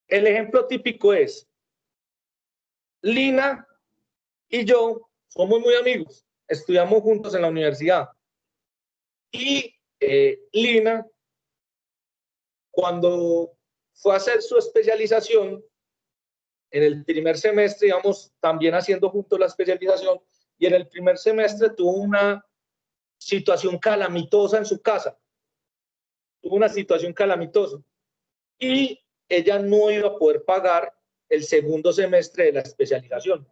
el ejemplo típico es, Lina y yo somos muy amigos, estudiamos juntos en la universidad. Y Lina, cuando fue a hacer su especialización, en el primer semestre íbamos también haciendo juntos la especialización, y en el primer semestre tuvo una situación calamitosa en su casa. Tuvo una situación calamitosa. Y ella no iba a poder pagar el segundo semestre de la especialización.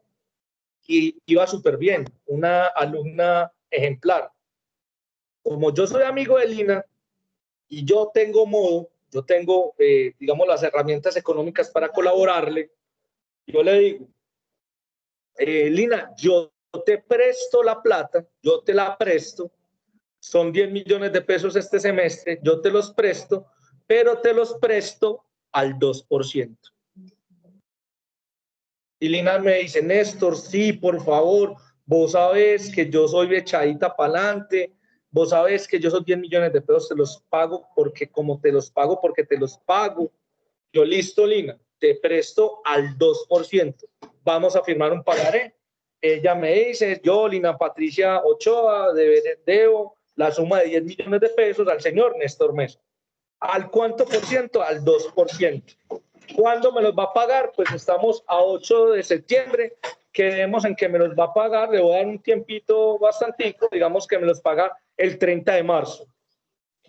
Y iba súper bien, una alumna ejemplar. Como yo soy amigo de Lina y yo tengo digamos, las herramientas económicas para colaborarle, yo le digo, Lina, yo te presto la plata, yo te la presto, son 10 millones de pesos este semestre, yo te los presto, pero te los presto al 2%. Y Lina me dice, Néstor, sí, por favor, vos sabés que yo soy echadita para adelante, vos sabés que yo esos 10 millones de pesos te los pago porque como te los pago, porque te los pago. Yo, listo, Lina, te presto al 2%. Vamos a firmar un pagaré. Ella me dice, yo, Lina Patricia Ochoa, debo la suma de 10 millones de pesos al señor Néstor Mesa. ¿Al cuánto por ciento? Al 2%. ¿Cuándo me los va a pagar? Pues estamos a 8 de septiembre. Quedemos en que me los va a pagar. Le voy a dar un tiempito bastantico. Digamos que me los paga el 30 de marzo.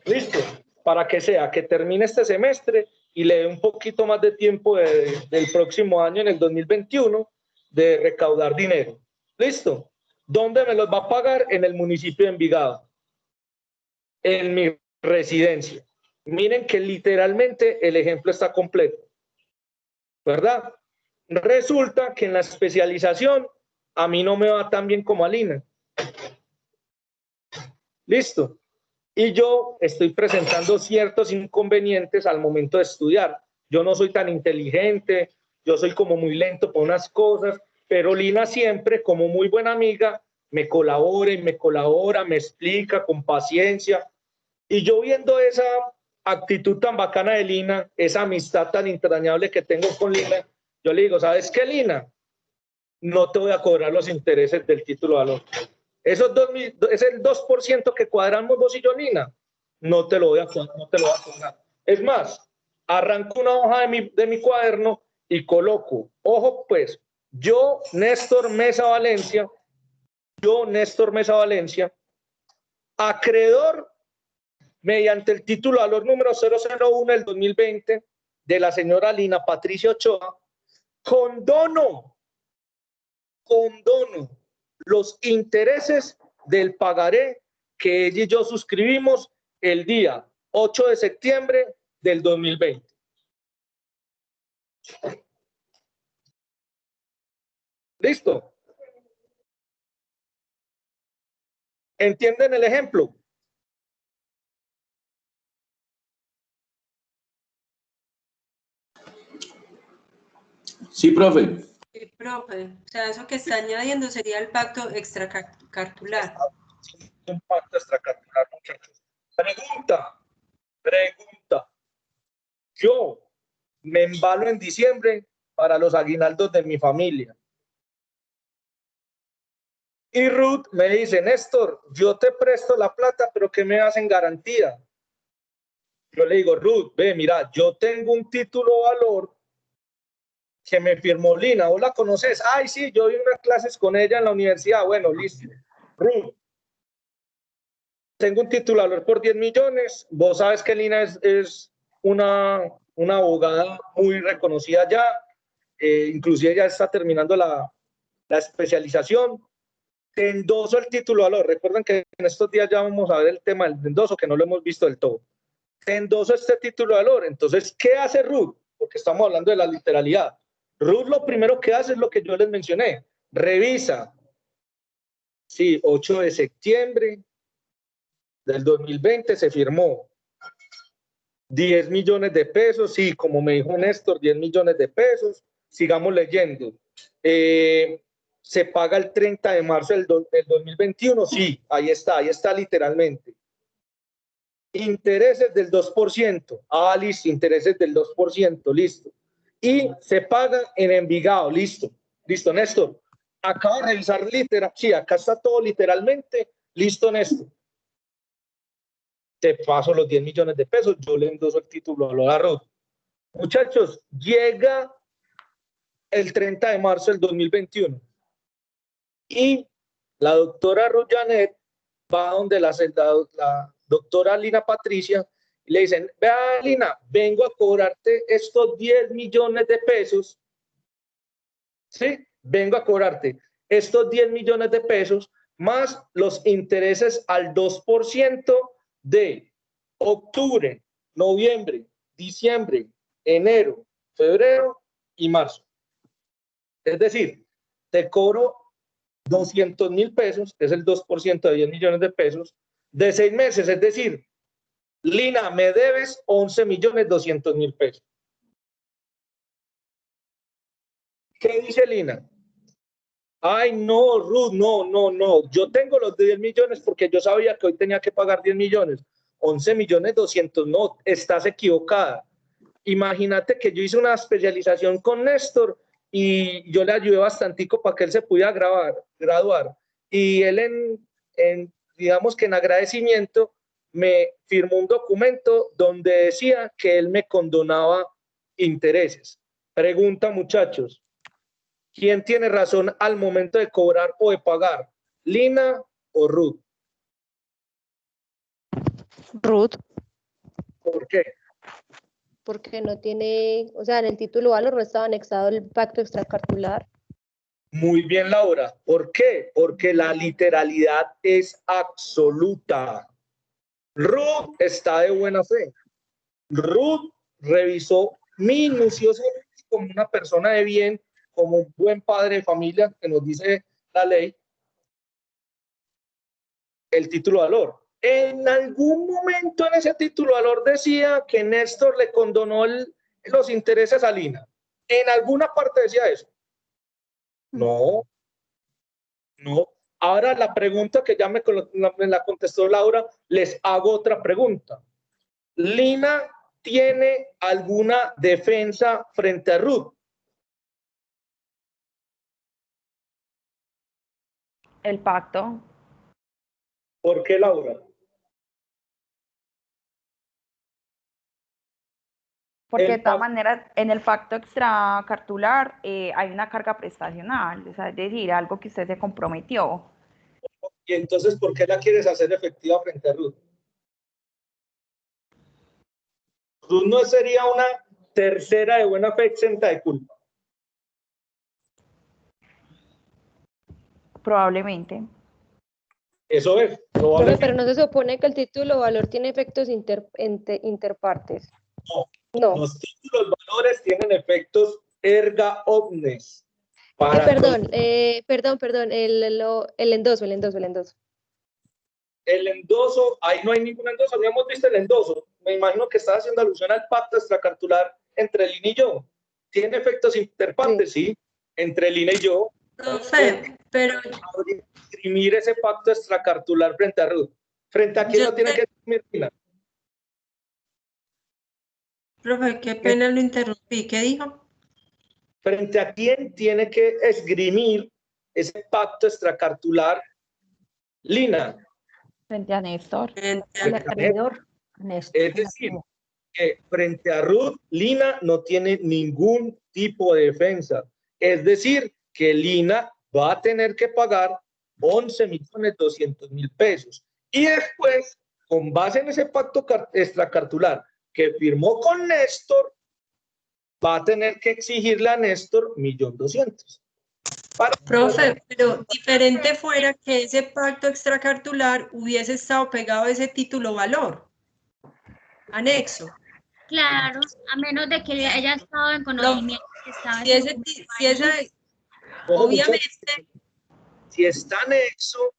¿Listo? Para que sea que termine este semestre y le dé un poquito más de tiempo del próximo año, en el 2021, de recaudar dinero. ¿Listo? ¿Dónde me los va a pagar? En el municipio de Envigado. En mi residencia. Miren que literalmente el ejemplo está completo. ¿Verdad? Resulta que en la especialización a mí no me va tan bien como a Lina. ¿Listo? Y yo estoy presentando ciertos inconvenientes al momento de estudiar. Yo no soy tan inteligente, yo soy como muy lento por unas cosas, pero Lina siempre, como muy buena amiga, me colabora y me colabora, me explica con paciencia. Y yo viendo esa actitud tan bacana de Lina, esa amistad tan entrañable que tengo con Lina, yo le digo, ¿sabes qué, Lina? No te voy a cobrar los intereses del título de valor. Esos es el 2% que cuadramos vos y yo, Lina. No te lo voy a cobrar. Es más, arranco una hoja de mi cuaderno y coloco, ojo pues, yo, Néstor Mesa Valencia, acreedor mediante el título de valor número 001 del 2020 de la señora Lina Patricia Ochoa, condono los intereses del pagaré que ella y yo suscribimos el día 8 de septiembre del 2020. ¿Listo? ¿Entienden el ejemplo? Sí, profe. Sí, profe. O sea, eso que está añadiendo sería el pacto extracartular. Un pacto extracartular, muchachos. Pregunta. Yo me embalo en diciembre para los aguinaldos de mi familia. Y Ruth me dice, Néstor, yo te presto la plata, pero ¿qué me das en garantía? Yo le digo, Ruth, ve, mira, yo tengo un título de valor que me firmó Lina. ¿Vos la conoces? Ay, sí, yo vi unas clases con ella en la universidad. Bueno, listo. Ruth, tengo un título de valor por 10 millones. Vos sabes que Lina es una abogada muy reconocida ya. Inclusive ya está terminando la especialización. Te endoso el título de valor. Recuerden que en estos días ya vamos a ver el tema del endoso, que no lo hemos visto del todo. Te endoso este título de valor. Entonces, ¿qué hace Ruth? Porque estamos hablando de la literalidad. Ruth lo primero que hace es lo que yo les mencioné. Revisa. Sí, 8 de septiembre del 2020 se firmó. 10 millones de pesos. Sí, como me dijo Néstor, 10 millones de pesos. Sigamos leyendo. Se paga el 30 de marzo del 2021. Sí, ahí está literalmente. Intereses del 2%. Ah, listo, intereses del 2%, listo. Y se paga en Envigado, listo. Listo, Néstor. Acabo de revisar literal. Sí, acá está todo literalmente. Listo, Néstor. Te paso los 10 millones de pesos. Yo le endoso el título a lo arroz. Muchachos, llega el 30 de marzo del 2021. Y la doctora Ruth Janet va donde la doctora Lina Patricia y le dicen, vea Lina, vengo a cobrarte estos 10 millones de pesos. ¿Sí? Vengo a cobrarte estos 10 millones de pesos más los intereses al 2% de octubre, noviembre, diciembre, enero, febrero y marzo. Es decir, te cobro 200.000 pesos, es el 2% de 10 millones de pesos, de 6 meses, es decir, Lina, me debes 11.200.000 pesos. ¿Qué dice Lina? Ay, no, Ruth, no, yo tengo los 10 millones porque yo sabía que hoy tenía que pagar 10 millones, 11.200.000, no, estás equivocada. imagínate que yo hice una especialización con Néstor y yo le ayudé bastantico para que él se pudiera graduar. Y él digamos que en agradecimiento me firmó un documento donde decía que él me condonaba intereses. Pregunta, muchachos, ¿quién tiene razón al momento de cobrar o de pagar? ¿Lina o Ruth? Ruth, ¿Por qué? porque no tiene, o sea, en el título valor no estaba anexado el pacto extracartular. Muy bien, Laura. ¿Por qué? Porque la literalidad es absoluta. Ruth está de buena fe. Ruth revisó minuciosamente como una persona de bien, como un buen padre de familia que nos dice la ley, el título de valor. En algún momento en ese título de valor decía que Néstor le condonó los intereses a Lina. En alguna parte decía eso. No. Ahora la pregunta que ya me la contestó Laura, les hago otra pregunta. ¿Lina tiene alguna defensa frente a Ruth? El pacto. ¿Por qué, Laura? Porque de todas maneras, en el pacto extracartular hay una carga prestacional, o sea, es decir, algo que usted se comprometió. Y entonces, ¿por qué la quieres hacer efectiva frente a Ruth? Ruth no sería una tercera de buena fe exenta de culpa. Probablemente. Eso es. Pero no se supone que el título valor tiene efectos interpartes. No. Los títulos valores tienen efectos erga omnes. Perdón, el endoso. El endoso, ahí no hay ningún endoso, no hemos visto el endoso. Me imagino que estás haciendo alusión al pacto extracartular entre Lina y yo. ¿Tiene efectos interpartes? Sí, entre Lina y yo. Profe, pero... Esgrimir ese pacto extracartular frente a Ruth. ¿Frente a quién lo tiene que esgrimir Lina? Profe, qué pena lo interrumpí. ¿Qué dijo? ¿Frente a quién tiene que esgrimir ese pacto extracartular Lina? Frente a Néstor. Es decir, que frente a Ruth, Lina no tiene ningún tipo de defensa. Es decir, que Lina va a tener que pagar 11.200.000 pesos. Y después, con base en ese pacto extracartular que firmó con Néstor, va a tener que exigirle a Néstor 1.200.000. Profe, pero diferente fuera que ese pacto extracartular hubiese estado pegado a ese título valor, anexo. Claro, a menos de que haya estado en conocimiento. Obviamente. Si está anexo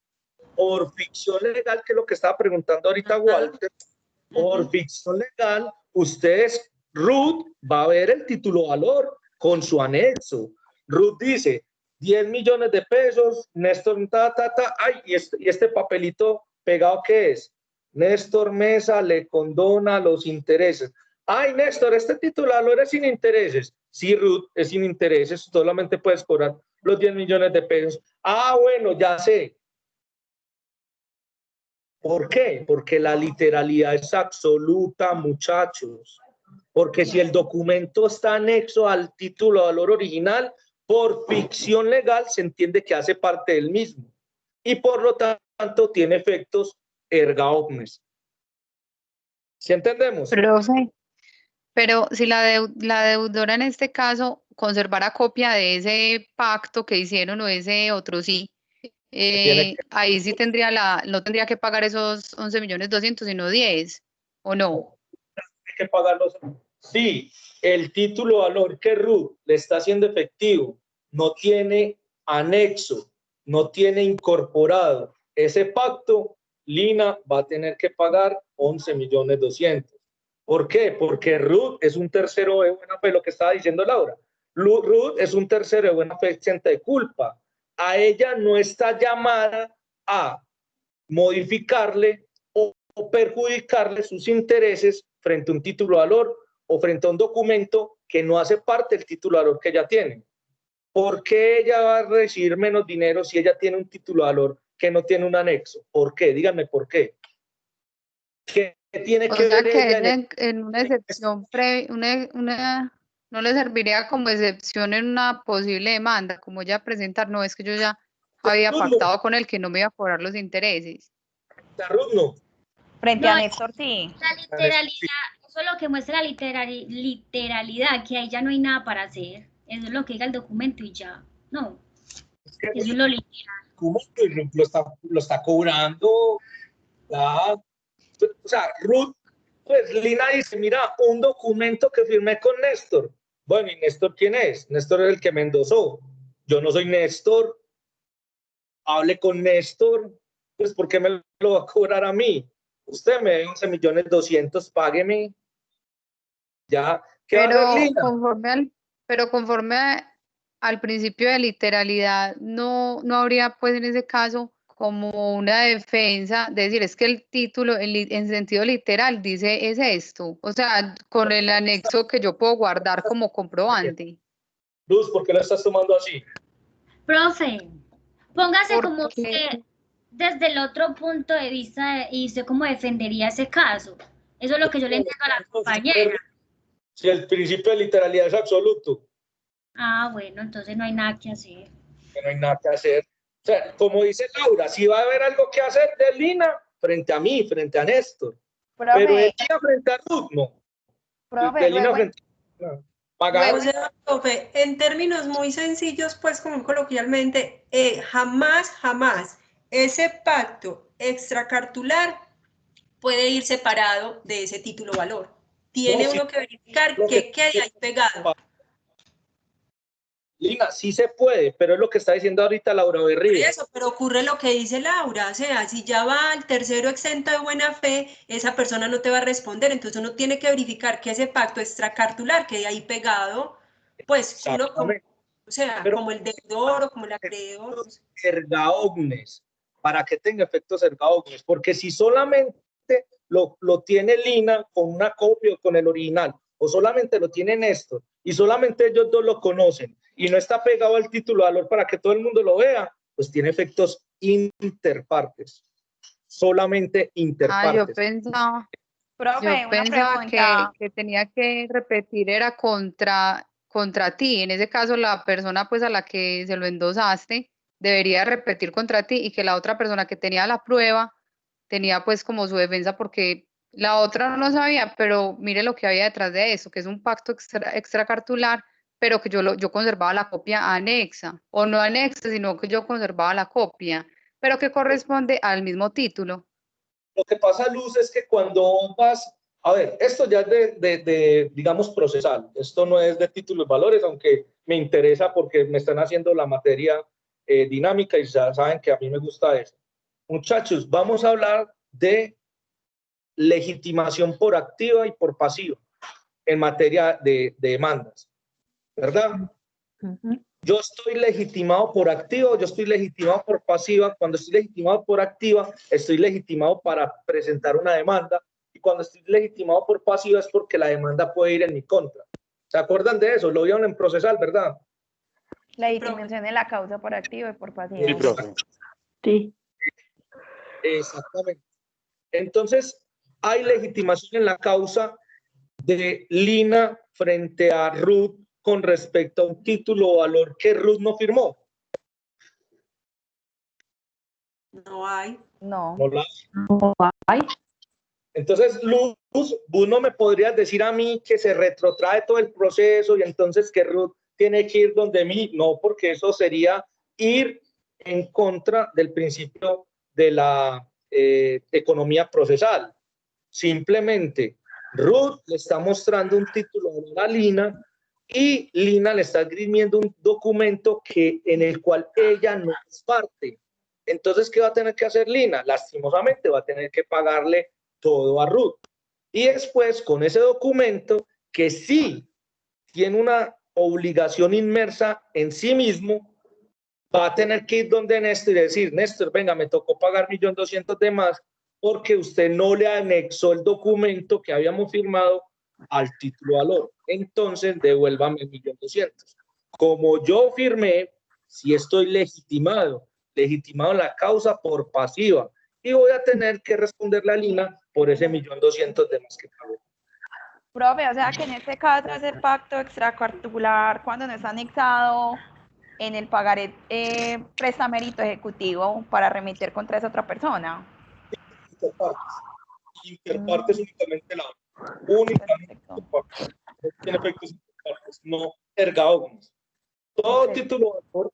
por ficción legal, que es lo que estaba preguntando ahorita Walter, por ficción legal, ustedes, Ruth, va a ver el título valor con su anexo. Ruth dice, 10 millones de pesos, Néstor, ay, y este papelito pegado, ¿qué es? Néstor Mesa le condona los intereses. Ay, Néstor, este título valor es sin intereses. Sí, Ruth, es sin intereses, solamente puedes cobrar los 10 millones de pesos. Ah, bueno, ya sé. ¿Por qué? Porque la literalidad es absoluta, muchachos. Porque si el documento está anexo al título de valor original, por ficción legal se entiende que hace parte del mismo. Y por lo tanto tiene efectos erga omnes. ¿Sí entendemos? Profe, pero si la deudora en este caso conservara copia de ese pacto que hicieron o ese otro sí, ahí sí no tendría que pagar esos 11.200.000, sino 10, ¿o no? Tiene que pagarlos. Sí, el título valor que Ruth le está haciendo efectivo no tiene anexo, no tiene incorporado ese pacto, Lina va a tener que pagar 11.200.000. ¿Por qué? Porque Ruth es un tercero de buena fe, lo que estaba diciendo Laura. Ruth es un tercero de buena fe exenta de culpa. A ella no está llamada a modificarle o perjudicarle sus intereses frente a un título de valor o frente a un documento que no hace parte del título de valor que ella tiene. ¿Por qué ella va a recibir menos dinero si ella tiene un título de valor que no tiene un anexo? ¿Por qué? Díganme por qué. ¿Qué tiene que ver que ella ella en una excepción no le serviría como excepción en una posible demanda, como ella presentar, no, es que yo ya había pactado con él que no me iba a cobrar los intereses. No. Frente a Néstor, sí. La literalidad, eso es lo que muestra la literalidad, que ahí ya no hay nada para hacer. Eso es lo que diga el documento y ya. No. Eso es lo literal. ¿Cómo lo está cobrando? O sea, Ruth, pues Lina dice, mira, un documento que firmé con Néstor. Bueno, ¿y Néstor quién es? Néstor es el que me endosó. Yo no soy Néstor. Hable con Néstor. Pues, ¿por qué me lo va a cobrar a mí? Usted me debe 11.200.000, págueme. Ya, ¿qué va a hacer Lina? Pero conforme al principio de literalidad, no habría pues en ese caso como una defensa de decir, es que el título en sentido literal dice es esto, o sea, con el anexo que yo puedo guardar como comprobante. Luz, ¿por qué lo estás tomando así? Profe, póngase como usted desde el otro punto de vista y usted cómo defendería ese caso. Eso es lo que yo le entiendo a la compañera. Si el principio de literalidad es absoluto. Ah, bueno, entonces no hay nada que hacer. No hay nada que hacer. O sea, como dice Laura, si va a haber algo que hacer de Lina frente a mí, frente a Néstor. Profe, pero de Lina frente a Ruth, no. Profe, de Lina frente a pagar. O sea, profe, en términos muy sencillos, pues como coloquialmente, jamás ese pacto extracartular puede ir separado de ese título valor. Tiene uno que verificar que quede ahí pegado. Lina, sí se puede, pero es lo que está diciendo ahorita Laura Berrío. Eso, pero ocurre lo que dice Laura, o sea, si ya va al tercero exento de buena fe, esa persona no te va a responder, entonces uno tiene que verificar que ese pacto extracartular quede ahí pegado, pues uno como, o sea, pero, como el deudor o como el acreedor. Erga omnes, para que tenga efectos erga omnes, porque si solamente lo tiene Lina con una copia o con el original, o solamente lo tiene Néstor, y solamente ellos dos lo conocen, y no está pegado al título de valor para que todo el mundo lo vea, pues tiene efectos interpartes, solamente interpartes. Yo pensaba que tenía que repetir era contra ti, en ese caso la persona pues a la que se lo endosaste debería repetir contra ti y que la otra persona que tenía la prueba tenía pues como su defensa porque la otra no lo sabía, pero mire lo que había detrás de eso, que es un pacto extracartular, pero que yo conservaba la copia anexa, o no anexa, sino que yo conservaba la copia, pero que corresponde al mismo título. Lo que pasa, Luz, es que cuando vas, a ver, esto ya es de digamos, procesal, esto no es de títulos y valores, aunque me interesa porque me están haciendo la materia dinámica y ya saben que a mí me gusta eso. Muchachos, vamos a hablar de legitimación por activa y por pasiva en materia de demandas, ¿verdad? Yo estoy legitimado por activa, yo estoy legitimado por pasiva. Cuando estoy legitimado por activa, estoy legitimado para presentar una demanda, y cuando estoy legitimado por pasiva es porque la demanda puede ir en mi contra. ¿Se acuerdan de eso? Lo vieron en procesal, ¿verdad? Legitimación de la causa por activa y por pasiva. Sí, profe. Sí. Exactamente. Entonces, hay legitimación en la causa de Lina frente a Ruth con respecto a un título o valor que Ruth no firmó. No hay. No. No hay. Entonces, Luz, vos no me podrías decir a mí que se retrotrae todo el proceso y entonces que Ruth tiene que ir donde mí. No, porque eso sería ir en contra del principio de la economía procesal. Simplemente, Ruth le está mostrando un título a Lina y Lina le está escribiendo un documento en el cual ella no es parte. Entonces, ¿qué va a tener que hacer Lina? Lastimosamente va a tener que pagarle todo a Ruth. Y después, con ese documento, que sí tiene una obligación inmersa en sí mismo, va a tener que ir donde Néstor y decir, Néstor, venga, me tocó pagar 1.200.000 de más porque usted no le anexó el documento que habíamos firmado al título valor. Entonces, devuélvame 1.200.000. Como yo firmé, si estoy legitimado en la causa por pasiva, y voy a tener que responderle a Lina por ese 1.200.000 de más que pagó. Profe, o sea que en este caso ese pacto extracartular, cuando no está anexado en el pagaré prestamérito ejecutivo para remitir contra esa otra persona. Interpartes únicamente la únicamente interpartes. No tiene efectos interpartes, no ergaógenos. Todo título de valor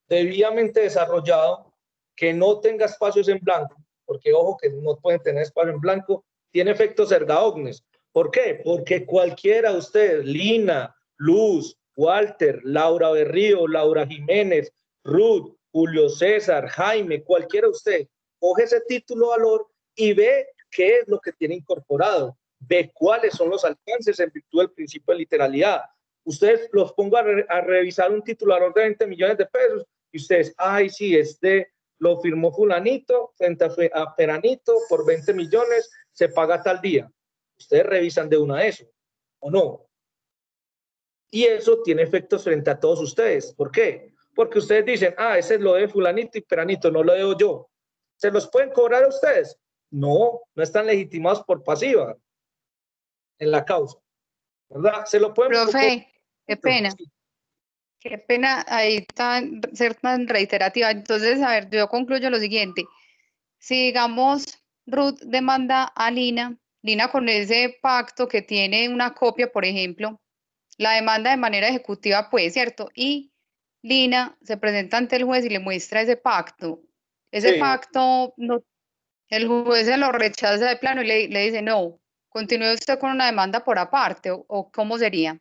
debidamente desarrollado que no tenga espacios en blanco, porque ojo que no pueden tener espacio en blanco, tiene efectos ergaógenos. ¿Por qué? Porque cualquiera de ustedes, Lina, Luz, Walter, Laura Berrío, Laura Jiménez, Ruth, Julio César, Jaime, cualquiera de ustedes, coge ese título de valor y ve qué es lo que tiene incorporado, ve cuáles son los alcances en virtud del principio de literalidad. Ustedes los pongo a revisar un título de valor de 20 millones de pesos y ustedes, ay, sí, lo firmó fulanito frente a peranito por 20 millones, se paga tal día. Ustedes revisan de una eso, ¿o no? Y eso tiene efectos frente a todos ustedes. ¿Por qué? Porque ustedes dicen, ese lo debe fulanito y peranito, no lo debo yo. ¿Se los pueden cobrar a ustedes? No, no están legitimados por pasiva en la causa, ¿verdad? Se lo pueden... Profe, qué pena. Qué pena ahí ser tan reiterativa. Entonces, a ver, yo concluyo lo siguiente. Si, digamos, Ruth demanda a Lina con ese pacto que tiene una copia, por ejemplo, la demanda de manera ejecutiva, pues, ¿cierto? Y Lina se presenta ante el juez y le muestra ese pacto. Ese pacto, no, el juez se lo rechaza de plano y le dice, no, continúe usted con una demanda por aparte, o ¿cómo sería?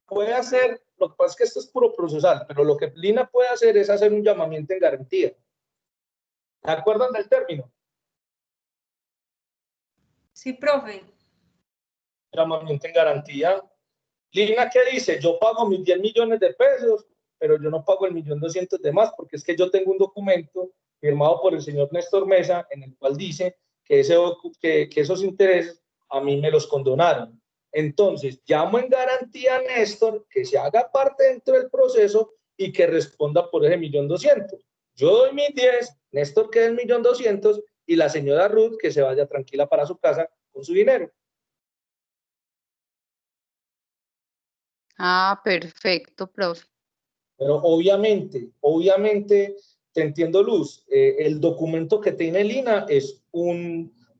Puede hacer, lo que pasa es que esto es puro procesal, pero lo que Lina puede hacer es hacer un llamamiento en garantía. ¿Se acuerdan del término? Sí, profe. Llamamiento en garantía. Lina, ¿qué dice? Yo pago mis 10 millones de pesos, pero yo no pago el 1.200.000 de más, porque es que yo tengo un documento firmado por el señor Néstor Mesa, en el cual dice que esos intereses a mí me los condonaron. Entonces, llamo en garantía a Néstor que se haga parte dentro del proceso y que responda por ese 1.200.000. Yo doy mis 10, Néstor queda el 1.200.000 y la señora Ruth que se vaya tranquila para su casa con su dinero. Perfecto, profe. Pero obviamente, te entiendo, Luz, el documento que tiene Lina es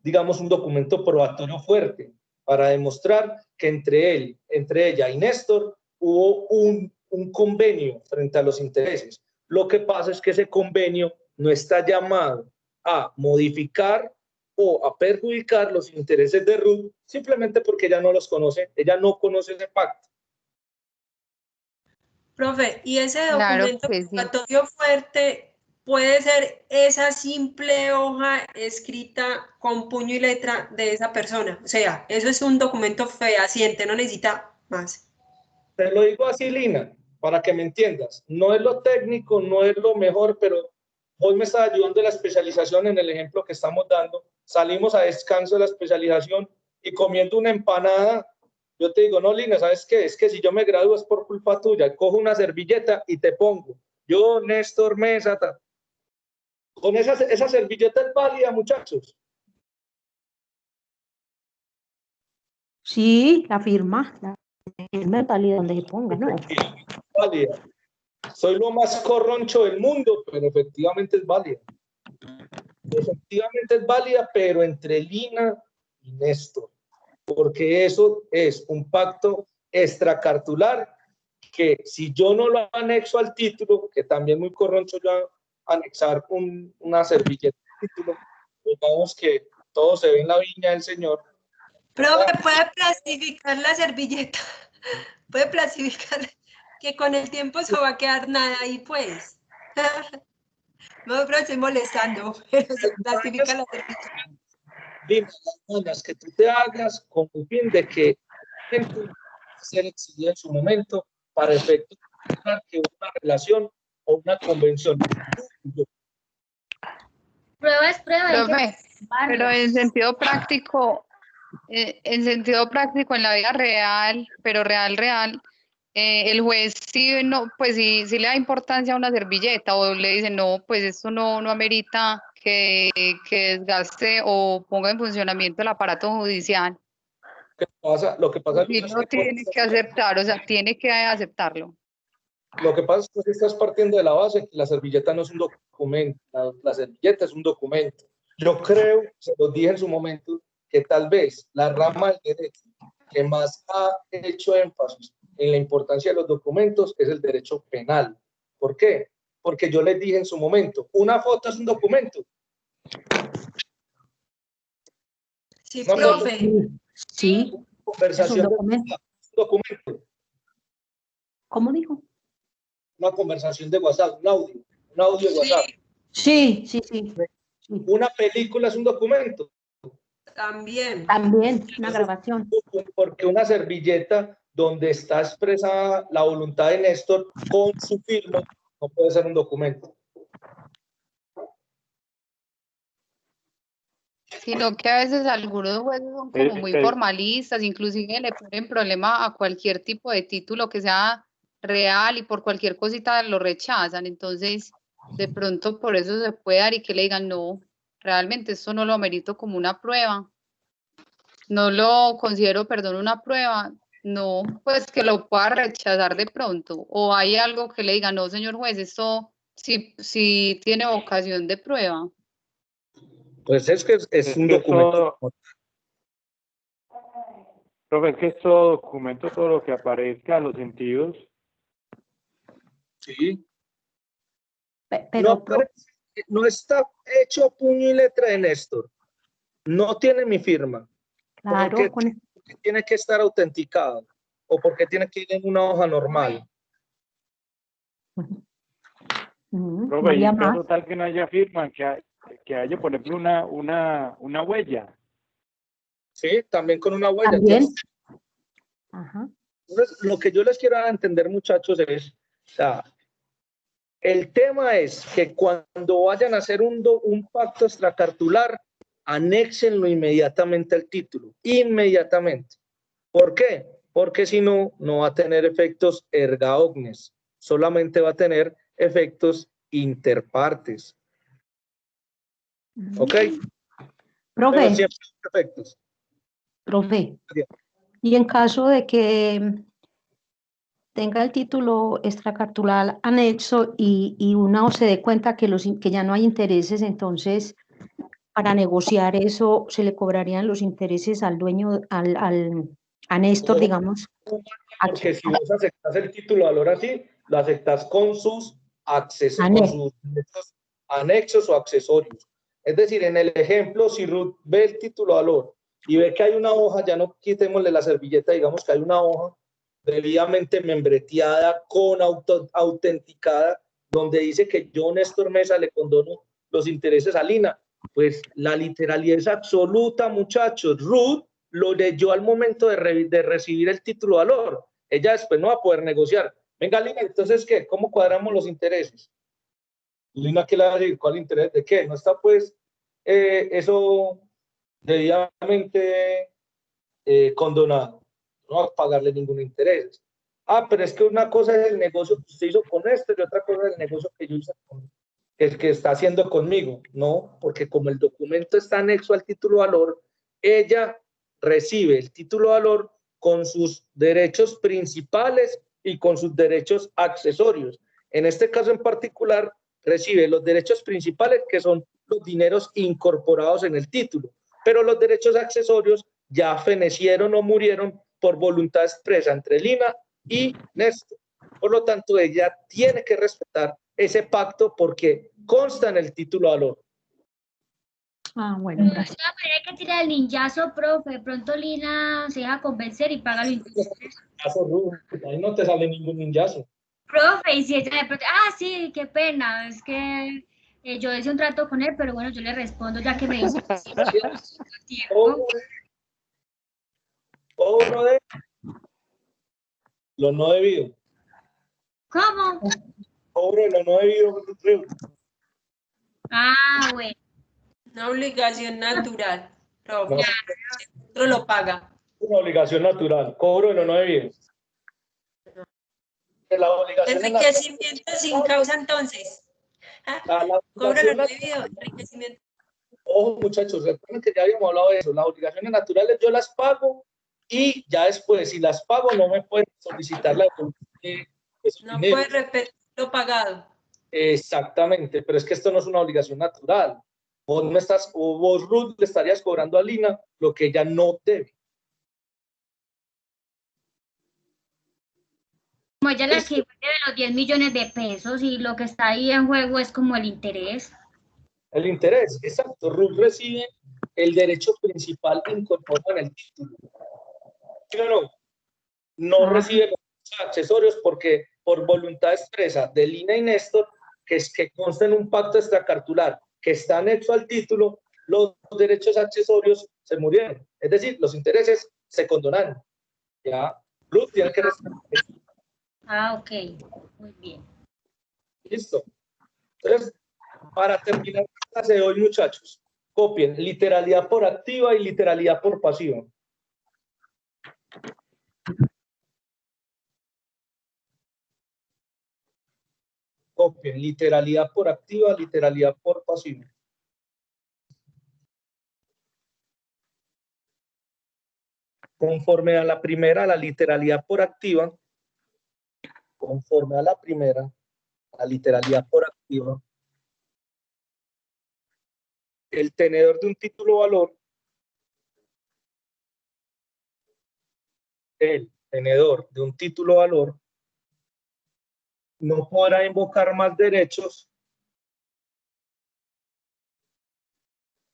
digamos, un documento probatorio fuerte para demostrar que entre ella y Néstor hubo un convenio frente a los intereses. Lo que pasa es que ese convenio no está llamado a modificar o a perjudicar los intereses de Ruth simplemente porque ella no los conoce, ella no conoce ese pacto. Profe, ¿y ese documento probatorio fuerte puede ser esa simple hoja escrita con puño y letra de esa persona? O sea, eso es un documento fehaciente, no necesita más. Te lo digo así, Lina, para que me entiendas. No es lo técnico, no es lo mejor, pero vos me estás ayudando en la especialización en el ejemplo que estamos dando. Salimos a descanso de la especialización y comiendo una empanada. Yo te digo, no, Lina, ¿sabes qué? Es que si yo me gradúo es por culpa tuya. Cojo una servilleta y te pongo. Yo, Néstor Mesa. Con esa servilleta es válida, muchachos. Sí, la firma es válida donde se ponga, ¿no? Válida. Soy lo más corroncho del mundo, pero efectivamente es válida. Efectivamente es válida, pero entre Lina y Néstor. Porque eso es un pacto extracartular que si yo no lo anexo al título, que también muy corroncho yo anexar una servilleta al título, digamos que todo se ve en la viña del Señor. Profe, puede plastificar la servilleta, puede plastificar, que con el tiempo eso va a quedar nada ahí, pues. No, pero estoy molestando, pero se plastifica la servilleta. Dime las que tú te hagas con el fin de que ser exhibida en su momento para efectos que una relación o una convención. Prueba es prueba. Profe, pero en sentido práctico, En sentido práctico, en la vida real, pero real, el juez sí, no, pues sí le da importancia a una servilleta o le dice, no, pues esto no amerita que desgaste o ponga en funcionamiento el aparato judicial. Lo que pasa Sí lo tiene que aceptar, o sea, tiene que aceptarlo. Lo que pasa es que estás partiendo de la base que la servilleta no es un documento, la servilleta es un documento. Yo creo, se lo dije en su momento, que tal vez la rama del derecho que más ha hecho énfasis en la importancia de los documentos es el derecho penal. ¿Por qué? Porque yo les dije en su momento, una foto es un documento. Sí, profe. Sí, Conversación es un documento. ¿Cómo dijo? Una conversación de WhatsApp, un audio de WhatsApp. Sí. Una película es un documento. También, una grabación. Porque una servilleta donde está expresada la voluntad de Néstor con su firma no puede ser un documento. Sino que a veces algunos jueces son como muy formalistas, inclusive le ponen problema a cualquier tipo de título que sea real y por cualquier cosita lo rechazan. Entonces, de pronto por eso se puede dar y que le digan, no, realmente esto no lo merito como una prueba. No lo considero, perdón, una prueba. No, pues que lo pueda rechazar de pronto. O hay algo que le diga, no, señor juez, esto sí tiene vocación de prueba. Pues es que es un documento. Profe, es que es todo documento, todo lo que aparezca a los sentidos. Sí. Pero no está hecho puño y letra de Néstor. No tiene mi firma. Claro. Porque tiene que estar autenticado o porque tiene que ir en una hoja normal. Profe, y en caso tal que no haya firma, que haya, por ejemplo, una huella. Sí, también con una huella. También. Entonces, lo que yo les quiero dar a entender, muchachos, es, o sea, el tema es que cuando vayan a hacer un pacto extracartular, anéxenlo inmediatamente al título, inmediatamente. ¿Por qué? Porque si no, no va a tener efectos erga omnes, solamente va a tener efectos interpartes. ¿Ok? Profe. Pero siempre efectos. Profe. Y en caso de que tenga el título extracartular anexo y uno se dé cuenta que ya no hay intereses, entonces para negociar eso se le cobrarían los intereses al dueño, a Néstor, digamos. Porque si vos aceptas el título de valor así, lo aceptas con sus accesos, con sus anexos o accesorios. Es decir, en el ejemplo, si Ruth ve el título de valor y ve que hay una hoja, ya no quitémosle la servilleta, digamos que hay una hoja debidamente membreteada, autenticada, donde dice que yo, Néstor Mesa, le condono los intereses a Lina. Pues la literalidad es absoluta, muchachos. Ruth lo leyó al momento de recibir el título de valor. Ella después no va a poder negociar. Venga, Lina, entonces, ¿qué? ¿Cómo cuadramos los intereses? Lina, ¿qué le va a decir? ¿Cuál interés? ¿De qué? No está, pues, eso debidamente condonado. No va a pagarle ningún interés. Ah, pero es que una cosa es el negocio que usted hizo con esto y otra cosa es el negocio que yo hice con el que está haciendo conmigo. No, porque como el documento está anexo al título de valor, ella recibe el título de valor con sus derechos principales y con sus derechos accesorios. En este caso en particular, recibe los derechos principales, que son los dineros incorporados en el título, pero los derechos accesorios ya fenecieron o murieron por voluntad expresa entre Lina y Néstor. Por lo tanto, ella tiene que respetar ese pacto porque consta en el título de valor. Ah, bueno, gracias. Hay que tirar el ninjazo, profe. De pronto Lina se deja convencer y paga los intereses. Ahí no te sale ningún ninjazo. Profe, y si ella de pronto, sí, qué pena, es que yo hice un trato con él, pero bueno, yo le respondo ya que me dice. Cobro de lo no debido. ¿Cómo? Cobro de lo no debido. Ah, bueno. Una obligación natural. Profe. otro lo paga. Una obligación natural, cobro de no debido. La obligación Enriquecimiento sin causa, entonces. Cobro de no debido, enriquecimiento. Ojo, muchachos, recuerden que ya habíamos hablado de eso. Las obligaciones naturales yo las pago y ya después, si las pago, no me pueden solicitar la devolución. No puede repetir lo pagado. Exactamente, pero es que esto no es una obligación natural. Vos, Ruth, le estarías cobrando a Lina lo que ella no debe. Como ella la que debe los 10 millones de pesos y lo que está ahí en juego es como el interés. El interés, exacto. Ruth recibe el derecho principal incorporado en el título. ¿Sí o no? No recibe los accesorios porque por voluntad expresa de Lina y Néstor, que consta en un pacto extracartular que está anexo al título, los derechos accesorios se murieron. Es decir, los intereses se condonaron. Ya, Ruth tiene que recibir. Ok, muy bien. Listo. Entonces, para terminar la clase de hoy, muchachos, copien literalidad por activa y literalidad por pasiva. Copien literalidad por activa, literalidad por pasiva. Conforme a la primera, la literalidad por activa, conforme a la primera, la literalidad por activa, el tenedor de un título valor, el tenedor de un título valor no podrá invocar más derechos.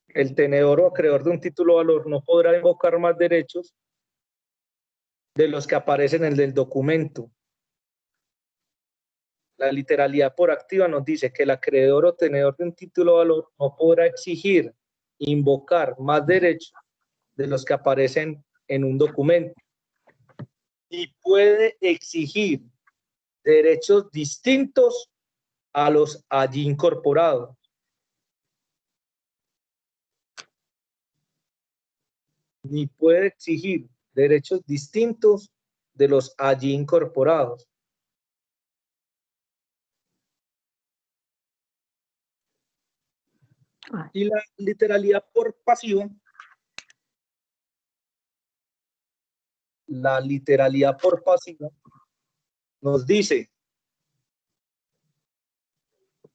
El tenedor o acreedor de un título valor no podrá invocar más derechos de los que aparecen en el documento. La literalidad por activa nos dice que el acreedor o tenedor de un título valor no podrá exigir, invocar más derechos de los que aparecen en un documento. Y puede exigir derechos distintos a los allí incorporados. Ni puede exigir derechos distintos de los allí incorporados. Y la literalidad por pasiva, la literalidad por pasiva nos dice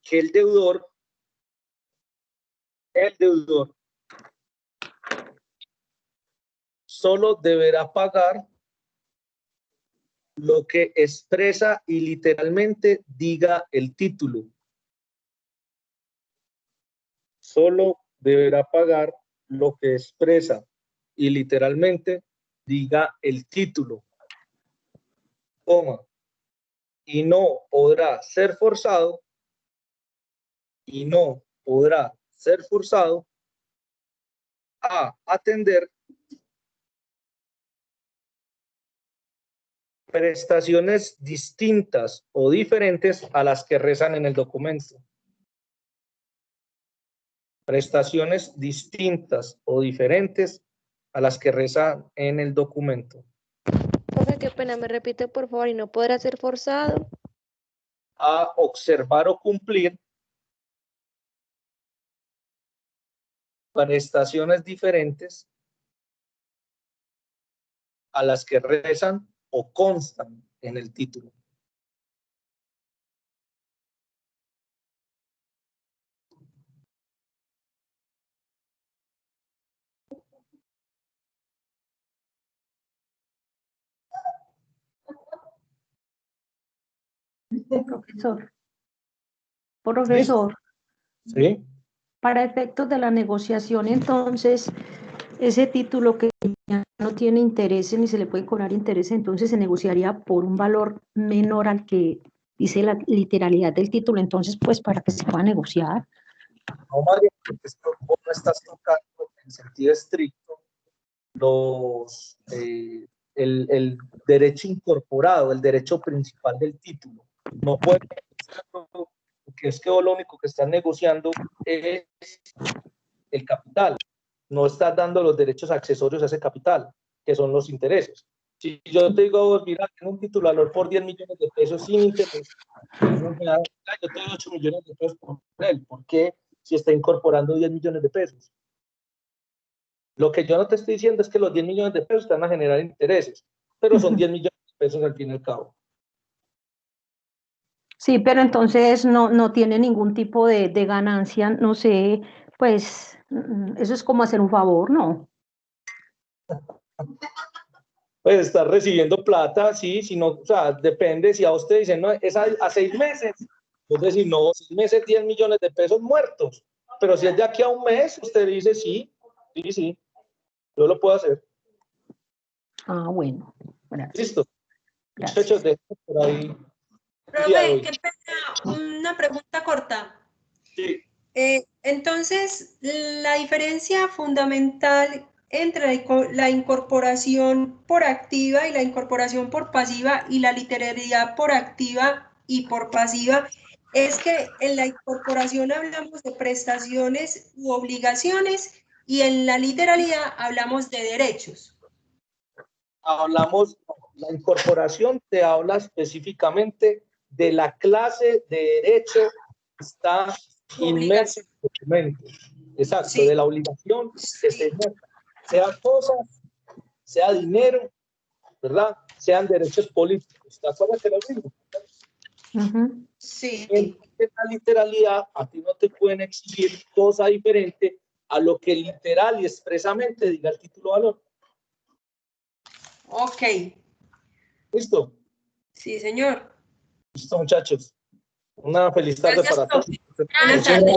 que el deudor solo deberá pagar lo que expresa y literalmente diga el título. Solo deberá pagar lo que expresa y literalmente diga el título. Coma. Y no podrá ser forzado. Y no podrá ser forzado a atender prestaciones distintas o diferentes a las que rezan en el documento. Prestaciones distintas o diferentes a las que rezan en el documento. Profe, qué pena, me repite por favor, y no podrá ser forzado a observar o cumplir prestaciones diferentes a las que rezan o constan en el título. Profesor. Sí. Para efectos de la negociación, entonces, ese título que ya no tiene intereses ni se le puede cobrar intereses, entonces se negociaría por un valor menor al que dice la literalidad del título, entonces, pues, para que se pueda negociar. No, María, porque esto vos no estás tocando en sentido estricto el derecho incorporado, el derecho principal del título. No puede negociarlo, porque es que vos lo único que estás negociando es el capital. no estás dando los derechos accesorios a ese capital, que son los intereses. Si yo te digo, mira, tengo un titulador por 10 millones de pesos sin interés, yo te doy 8 millones de pesos por él. ¿Por qué? Si está incorporando 10 millones de pesos. Lo que yo no te estoy diciendo es que los 10 millones de pesos te van a generar intereses, pero son 10 millones de pesos al fin y al cabo. Sí, pero entonces no tiene ningún tipo de ganancia, no sé, pues eso es como hacer un favor, ¿no? Pues estás recibiendo plata, sí, si no, o sea, depende, si a usted dicen, no, es a 6 meses, es decir, no, 6 meses, 10 millones de pesos muertos, pero si es de aquí a un mes, usted dice, sí, yo lo puedo hacer. Ah, bueno, gracias. Listo. Gracias. Muchachos, dejo por ahí. Profe, qué pena, una pregunta corta. Sí. Entonces, la diferencia fundamental entre la incorporación por activa y la incorporación por pasiva y la literalidad por activa y por pasiva es que en la incorporación hablamos de prestaciones u obligaciones y en la literalidad hablamos de derechos. Hablamos, la incorporación te habla específicamente de la clase de derecho que está inmersa en el documento. Exacto, sí. De la obligación que se inmersa. Sea cosas, sea dinero, ¿verdad? Sean derechos políticos. ¿Te acuerdas que lo mismo? Sí. En la literalidad, a ti no te pueden exigir cosa diferente a lo que literal y expresamente diga el título de valor. Ok. ¿Listo? Sí, señor. Listo, muchachos. Una feliz tarde para todos. Buenas tardes.